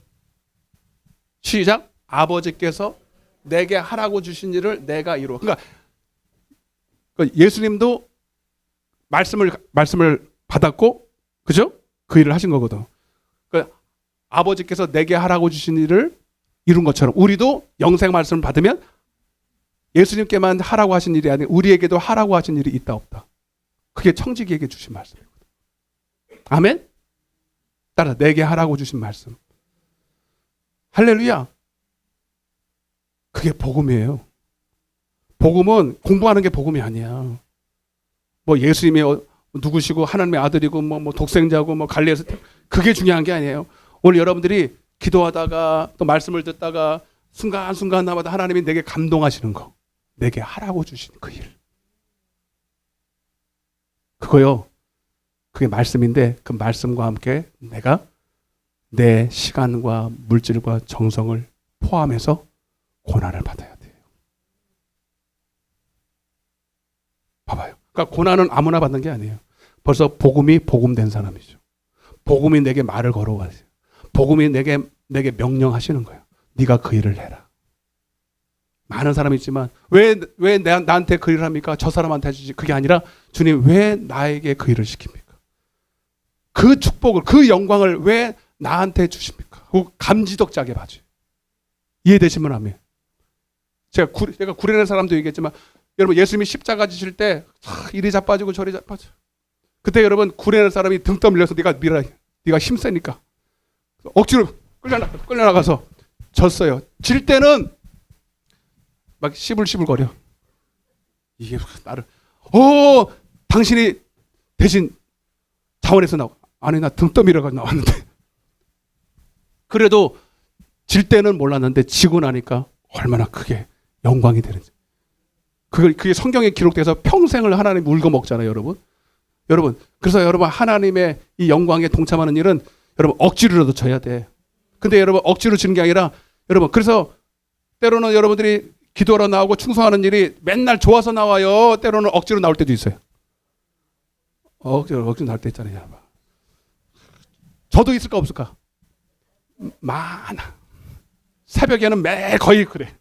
시작. 아버지께서 내게 하라고 주신 일을 내가 이루어. 그러니까 예수님도 말씀을 받았고, 그죠? 그 일을 하신 거거든. 그러니까 아버지께서 내게 하라고 주신 일을 이룬 것처럼 우리도 영생 말씀을 받으면 예수님께만 하라고 하신 일이 아니라 우리에게도 하라고 하신 일이 있다 없다. 그게 청지기에게 주신 말씀이거든. 아멘? 따라 내게 하라고 주신 말씀. 할렐루야. 그게 복음이에요. 복음은 공부하는 게 복음이 아니야. 뭐 예수님이 누구시고 하나님의 아들이고 뭐 독생자고 뭐 갈릴리에서 그게 중요한 게 아니에요. 오늘 여러분들이 기도하다가 또 말씀을 듣다가 순간순간마다 하나님이 내게 감동하시는 거, 내게 하라고 주신 그 일, 그거요. 그게 말씀인데 그 말씀과 함께 내가 내 시간과 물질과 정성을 포함해서 고난을 받아야 돼요. 봐봐요. 그러니까 고난은 아무나 받는 게 아니에요. 벌써 복음이 복음된 사람이죠. 복음이 내게 말을 걸어가세요. 복음이 내게 명령하시는 거예요. 네가 그 일을 해라. 많은 사람이 있지만 왜 나한테 그 일을 합니까? 저 사람한테 해주지. 그게 아니라 주님 왜 나에게 그 일을 시킵니까? 그 축복을, 그 영광을 왜 나한테 주십니까? 그 감지덕지하게 봐줘요. 이해되시면 아멘. 제가 구레네 사람도 얘기했지만 여러분 예수님이 십자가 지실 때 이리 자빠지고 저리 자빠져. 그때 여러분 구레네 사람이 등 떠밀려서 네가 힘세니까 억지로 끌려나가서 졌어요. 질 때는 막 시불시불거려. 이게 나를 당신이 대신 자원에서 나와. 아니 나 등 떠밀어가지고 나왔는데. 그래도 질 때는 몰랐는데 지고 나니까 얼마나 크게 영광이 되는지. 그게 성경에 기록돼서 평생을 하나님 울고 먹잖아요, 여러분. 그래서 여러분 하나님의 이 영광에 동참하는 일은 여러분 억지로라도 져야 돼. 근데 여러분 억지로 지는 게 아니라 여러분 그래서 때로는 여러분들이 기도하러 나오고 충성하는 일이 맨날 좋아서 나와요. 때로는 억지로 나올 때도 있어요. 억지로 나올 때 있잖아요. 저도 있을까 없을까? 많아. 새벽에는 매일 거의 그래.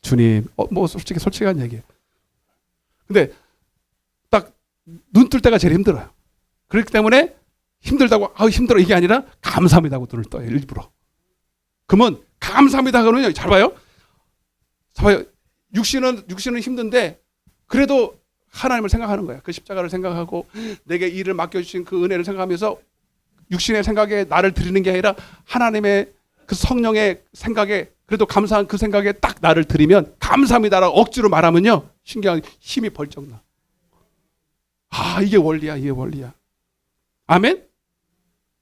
주님, 뭐 솔직한 얘기예요. 근데 딱 눈 뜰 때가 제일 힘들어요. 그렇기 때문에 힘들다고 힘들어 이게 아니라 감사합니다고 눈을 떠요 일부러. 그러면 감사합니다 그러면 잘 봐요. 육신은 힘든데 그래도 하나님을 생각하는 거야. 그 십자가를 생각하고 내게 일을 맡겨주신 그 은혜를 생각하면서 육신의 생각에 나를 드리는 게 아니라 하나님의 그 성령의 생각에 그래도 감사한 그 생각에 딱 나를 드리면 감사합니다라고 억지로 말하면요 신기한 힘이 벌쩍 나. 이게 원리야. 아멘?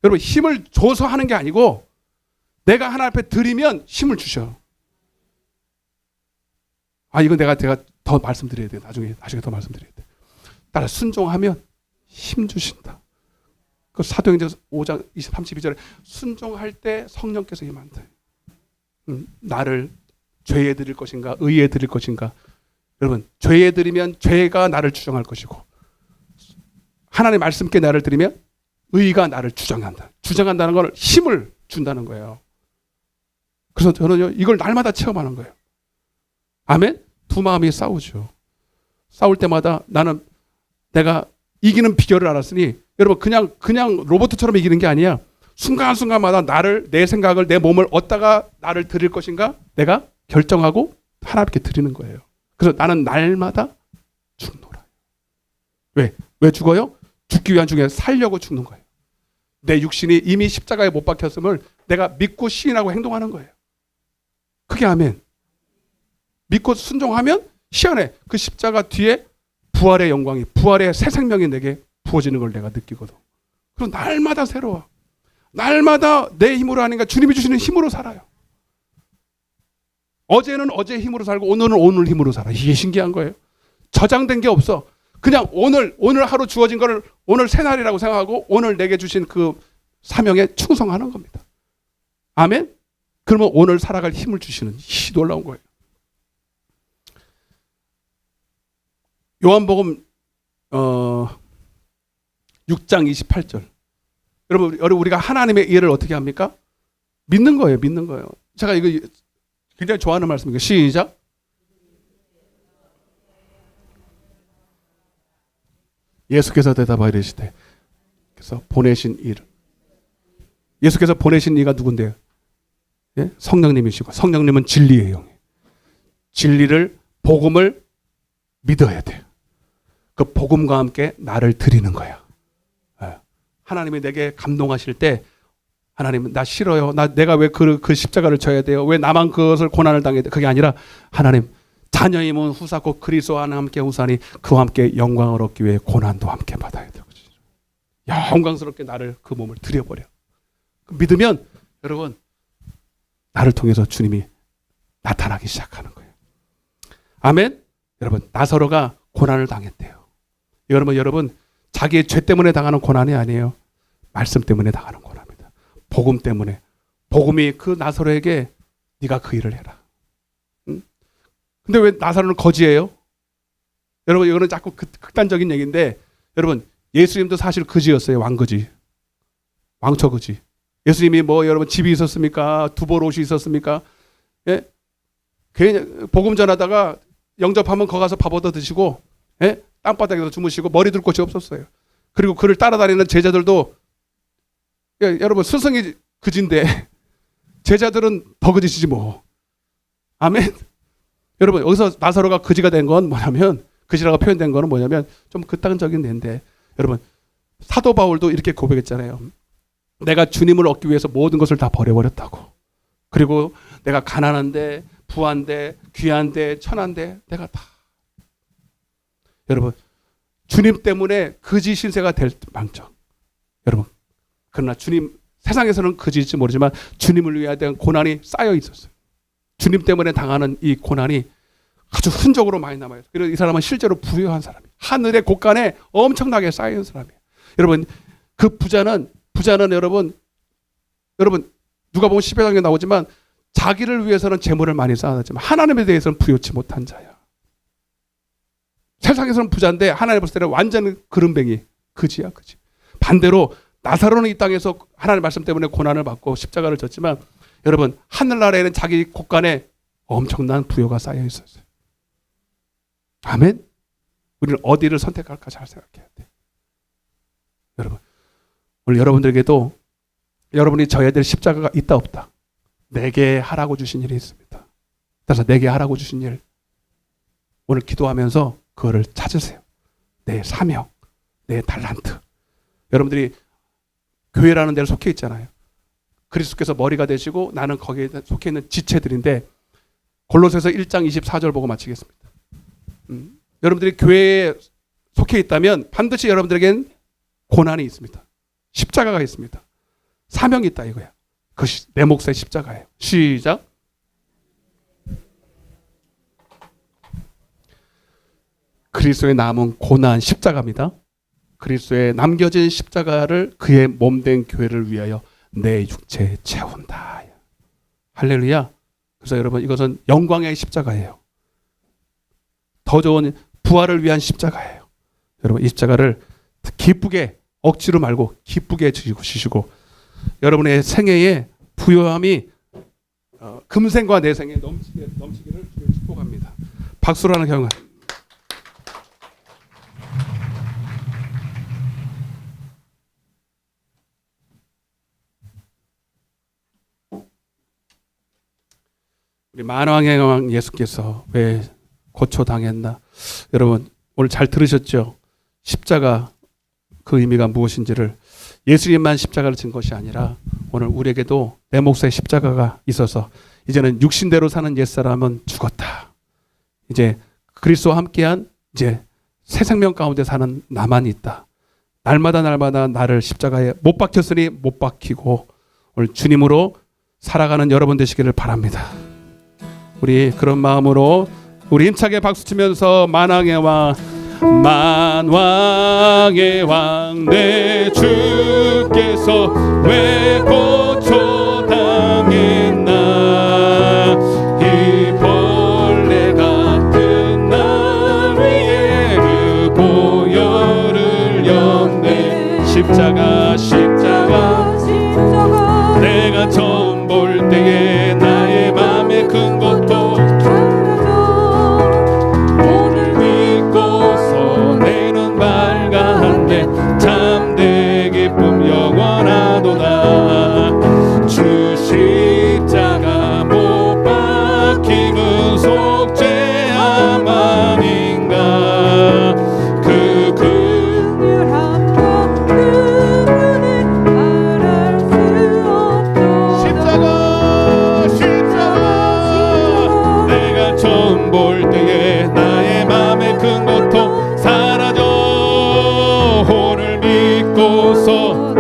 여러분 힘을 줘서 하는 게 아니고 내가 하나님 앞에 드리면 힘을 주셔. 이건 내가 더 말씀드려야 돼. 나중에 더 말씀드려야 돼. 따라 순종하면 힘 주신다. 그 사도행전 5장 32절에 순종할 때 성령께서 임한다. 나를 죄에 드릴 것인가 의에 드릴 것인가. 여러분 죄에 드리면 죄가 나를 주장할 것이고 하나님의 말씀께 나를 드리면 의가 나를 주장한다. 주장한다는 걸 힘을 준다는 거예요. 그래서 저는요 이걸 날마다 체험하는 거예요. 아멘? 두 마음이 싸우죠. 싸울 때마다 나는 내가 이기는 비결을 알았으니 여러분 그냥 로봇처럼 이기는 게 아니야. 순간순간마다 내 생각을 내 몸을 어디다가 나를 드릴 것인가 내가 결정하고 하나님께 드리는 거예요. 그래서 나는 날마다 죽노라. 왜 죽어요? 죽기 위한 중에 살려고 죽는 거예요. 내 육신이 이미 십자가에 못 박혔음을 내가 믿고 시인하고 행동하는 거예요. 그게 아멘. 믿고 순종하면 희한해. 그 십자가 뒤에 부활의 영광이, 부활의 새 생명이 내게 부어지는 걸 내가 느끼거든. 그래서 날마다 새로워. 날마다 내 힘으로 하니까 주님이 주시는 힘으로 살아요. 어제는 어제 힘으로 살고 오늘은 오늘 힘으로 살아. 이게 신기한 거예요. 저장된 게 없어. 그냥 오늘 하루 주어진 거를 오늘 새날이라고 생각하고 오늘 내게 주신 그 사명에 충성하는 겁니다. 아멘? 그러면 오늘 살아갈 힘을 주시는 이 놀라운 거예요. 요한복음 6장 28절. 여러분 우리가 하나님의 일을 어떻게 합니까? 믿는 거예요. 믿는 거예요. 제가 이거 굉장히 좋아하는 말씀이에요. 시작. 예수께서 대답하여 이르시되 그래서 보내신 일. 예수께서 보내신 이가 누군데요? 예? 성령님이시고 성령님은 진리의 영이에요. 진리를 복음을 믿어야 돼요. 그 복음과 함께 나를 드리는 거야. 예. 하나님이 내게 감동하실 때 하나님은 나 싫어요. 내가 왜 그 십자가를 져야 돼요? 왜 나만 그것을 고난을 당해야 돼? 그게 아니라 하나님 자녀임은 후사고 그리스도와 함께 후사니 그와 함께 영광을 얻기 위해 고난도 함께 받아야 되고 영광스럽게 나를 그 몸을 드려버려. 믿으면 여러분 나를 통해서 주님이 나타나기 시작하는 거예요. 아멘. 여러분 나사로가 고난을 당했대요. 여러분 자기의 죄 때문에 당하는 고난이 아니에요. 말씀 때문에 당하는 고난입니다. 복음 때문에. 복음이 그 나사로에게 네가 그 일을 해라. 근데 왜 나사로는 거지예요? 여러분 이거는 자꾸 극단적인 얘기인데 여러분 예수님도 사실 거지였어요. 왕거지. 왕초거지. 예수님이 뭐 여러분 집이 있었습니까? 두벌 옷이 있었습니까? 예? 괜히 복음 전하다가 영접하면 거기 가서 밥 얻어 드시고 예? 땅바닥에서 주무시고 머리 둘 곳이 없었어요. 그리고 그를 따라다니는 제자들도 여러분 스승이 거지인데 제자들은 더 거지시지 뭐. 아멘. 여러분 여기서 나사로가 거지가 된 건 뭐냐면 거지라고 표현된 거는 뭐냐면 좀 극단적인 예인데 여러분 사도 바울도 이렇게 고백했잖아요. 내가 주님을 얻기 위해서 모든 것을 다 버려버렸다고. 그리고 내가 가난한데 부한데 귀한데 천한데 내가 다. 여러분 주님 때문에 거지 신세가 될 망정. 여러분 그러나 주님 세상에서는 거지일지 모르지만 주님을 위하여 대한 고난이 쌓여 있었어요. 주님 때문에 당하는 이 고난이 아주 흔적으로 많이 남아요. 그래서 이 사람은 실제로 부유한 사람이에요. 하늘의 곳간에 엄청나게 쌓여있는 사람이에요. 여러분 그 부자는 여러분 누가 보면 10회장에 나오지만 자기를 위해서는 재물을 많이 쌓았지만 하나님에 대해서는 부요치 못한 자야. 세상에서는 부자인데 하나님 볼 때는 완전 그름뱅이 거지야 거지. 반대로 나사로는 이 땅에서 하나님의 말씀 때문에 고난을 받고 십자가를 졌지만 여러분 하늘나라에는 자기 곳간에 엄청난 부요가 쌓여 있었어요. 아멘. 우리는 어디를 선택할까 잘 생각해야 돼. 여러분 오늘 여러분들에게도 여러분이 져야 될 십자가가 있다 없다. 내게 하라고 주신 일이 있습니다. 그래서 내게 하라고 주신 일 오늘 기도하면서 그거를 찾으세요. 내 사명, 내 달란트. 여러분들이 교회라는 데를 속해 있잖아요. 그리스도께서 머리가 되시고 나는 거기에 속해 있는 지체들인데 골로새서 1장 24절 보고 마치겠습니다. 여러분들이 교회에 속해 있다면 반드시 여러분들에겐 고난이 있습니다. 십자가가 있습니다. 사명이 있다 이거야. 그것이 내 몫의 십자가예요. 시작. 그리스도의 남은 고난 십자가입니다. 그리스도의 남겨진 십자가를 그의 몸된 교회를 위하여 내 육체에 채운다. 할렐루야. 그래서 여러분 이것은 영광의 십자가예요. 더 좋은 부활을 위한 십자가예요. 여러분 이 십자가를 기쁘게 억지로 말고 기쁘게 지시고 여러분의 생애에 부요함이 금생과 내생에 넘치기를 축복합니다. 박수로 하는 경우. 우리 만왕의 왕 예수께서 왜 고초당했나? 여러분 오늘 잘 들으셨죠? 십자가 그 의미가 무엇인지를 예수님만 십자가를 진 것이 아니라 오늘 우리에게도 내 몫의 십자가가 있어서 이제는 육신대로 사는 옛사람은 죽었다. 이제 그리스도와 함께한 이제 새 생명 가운데 사는 나만 있다. 날마다 나를 십자가에 못 박혔으니 못 박히고 오늘 주님으로 살아가는 여러분 되시기를 바랍니다. 우리 그런 마음으로 우리 힘차게 박수치면서 만왕의 왕 만왕의 왕 내 주께서 왜 고초당했나 이 벌레 같은 날 위에 그 보혈을 였네 십자가 내가 처음 볼 때에 나의 맘에 큰 고통 오늘 믿고서 내 눈 밝아한데 참된 기쁨 영원하도다 주 십자가 못 박힘은 속죄함 아닌가 그 긍휼함과 그분의 말할 수 없도다 십자가 내가 처음 볼 때에 나의 맘에 큰 고통 사라져 오늘 믿고서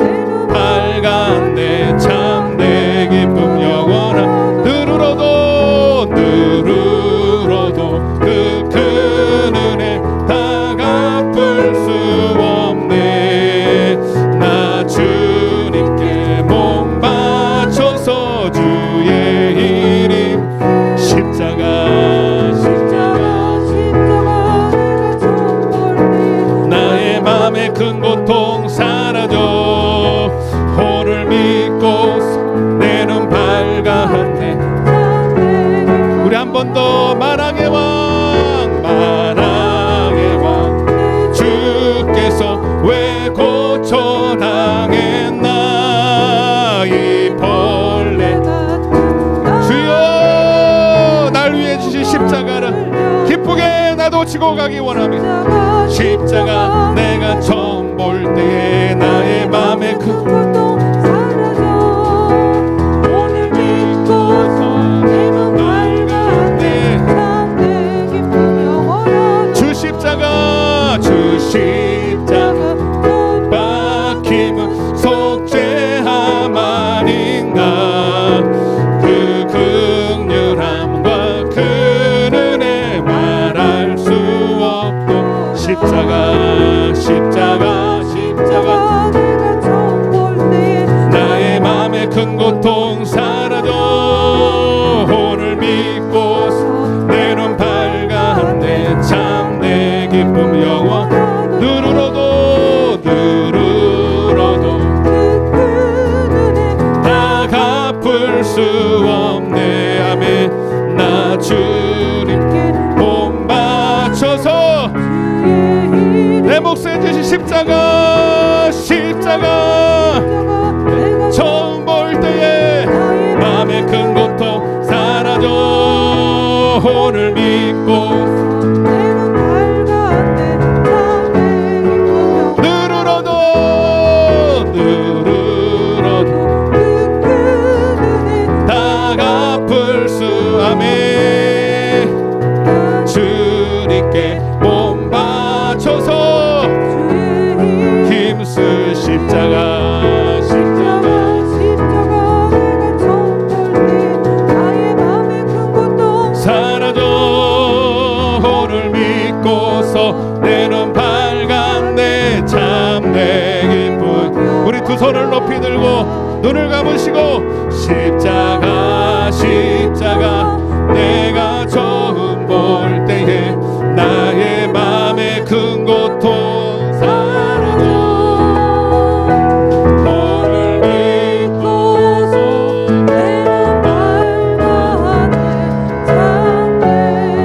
밝았네 참된 기쁨 영원한 누르러도 그 큰 은혜 다 갚을 수 없네 나 주님께 몸 바쳐서 주의 이름 십자가 나의 맘에 큰 고통 사라져 오늘 믿고 내 눈 밝아한데 우리 한 번 더 만왕의 왕 주께서 왜 고초당했나 이 벌레 주여 날 위해 주신 십자가를 기쁘게 나도 지고 가기 원합니다 십자가 내가 처음 볼 때에 나의 맘에 큰 고통 오늘 믿고서 내 눈 밝았네 주 십자가 박힘은 속죄함 아닌가 그 긍휼함과 그 은혜 말할 수 없고 십자가 나의 맘에 큰 고통 사라져 오늘 믿고서 내 눈 밝았네 참내 기쁨 영원 누르러도 다 갚을 수 없네 아멘 나 주님께 몸 바쳐서 내 몫에 주신 십자가 처음 볼 때에 맘에 큰 고통 사라져 오늘 믿고 누르러도 다 갚을 수 아멘 주님께 몸 바쳐서 힘쓸 십자가 사라져 오늘 믿고서 내 눈 밝았네 참내 기쁨 우리 두 손을 높이 들고 눈을 감으시고 십자가 내가 처음 볼 때에 나의 맘에 큰 고통 사라져 오늘 믿고서 내 눈 밝았네 참내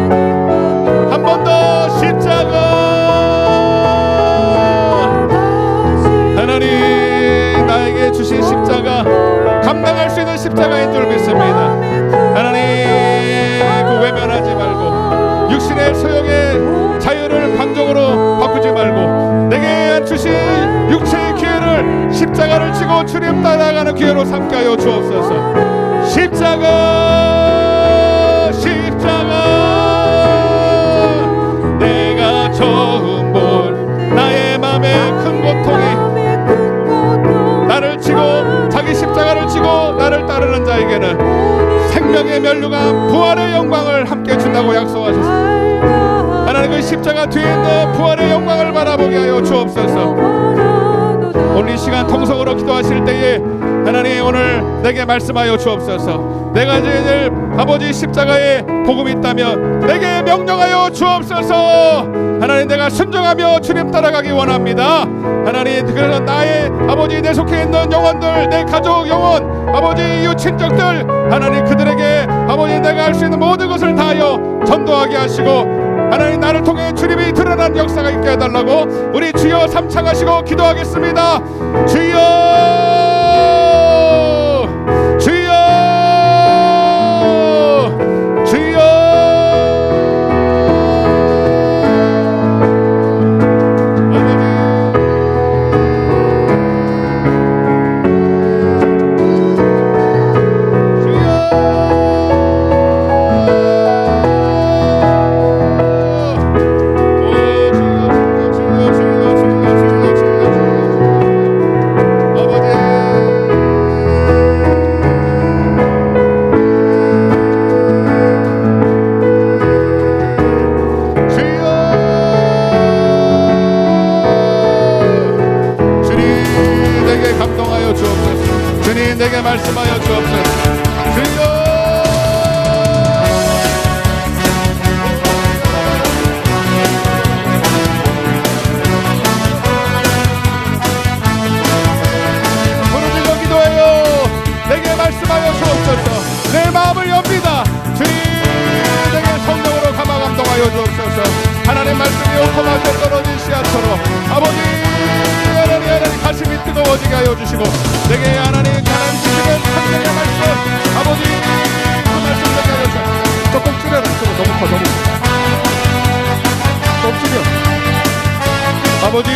기쁨 한 번 더 십자가 하나님 나에게 주신 십자가 감당할 수 있는 십자가인 줄 믿습니다 하나님 그 외면하지 말고 육신의 소욕의 자유를 방종으로 바꾸지 말고 내게 주신 육체의 기회를 십자가를 지고 주님 따라가는 기회로 삼게 하여 주옵소서 십자가 내가 처음 지고 나를 따르는 자에게는 생명의 면류관 부활의 영광을 함께 준다고 약속하셨습니다. 하나님 그 십자가 뒤에 있는 부활의 영광을 바라보게 하여 주옵소서. 오늘 이 시간 통성으로 기도하실 때에 하나님 오늘 내게 말씀하여 주옵소서. 내가 이제 아버지 십자가에 복음이 있다면 내게 명령하여 주옵소서. 하나님 내가 순종하며 주님 따라가기 원합니다. 하나님 그래서 나의 아버지 내 속해 있는 영혼들, 내 가족 영혼, 아버지 이웃 친족들, 하나님 그들에게 아버지 내가 할 수 있는 모든 것을 다하여 전도하게 하시고 하나님 나를 통해 주님이 드러난 역사가 있게 해달라고 우리 주여 삼창하시고 기도하겠습니다. 주여 주여 주여 주님 내게 말씀하여 주옵소서. 주여 부르짖어 기도하여 내게 말씀하여 주옵소서. 내 마음을 엽니다. 주님 내게 성령으로 감화 감동하여 주옵소서. 하나님 말씀이 오토마토 떨어진 씨앗처럼 아버지 하나님 가슴이 뜨거워지게 하여 주시고 내게 하나님 주시는 하나님의 말씀 아버지 그 말씀 되게 하여 주시고 조금 줄여라. 너무 커 너무 줄여 아버지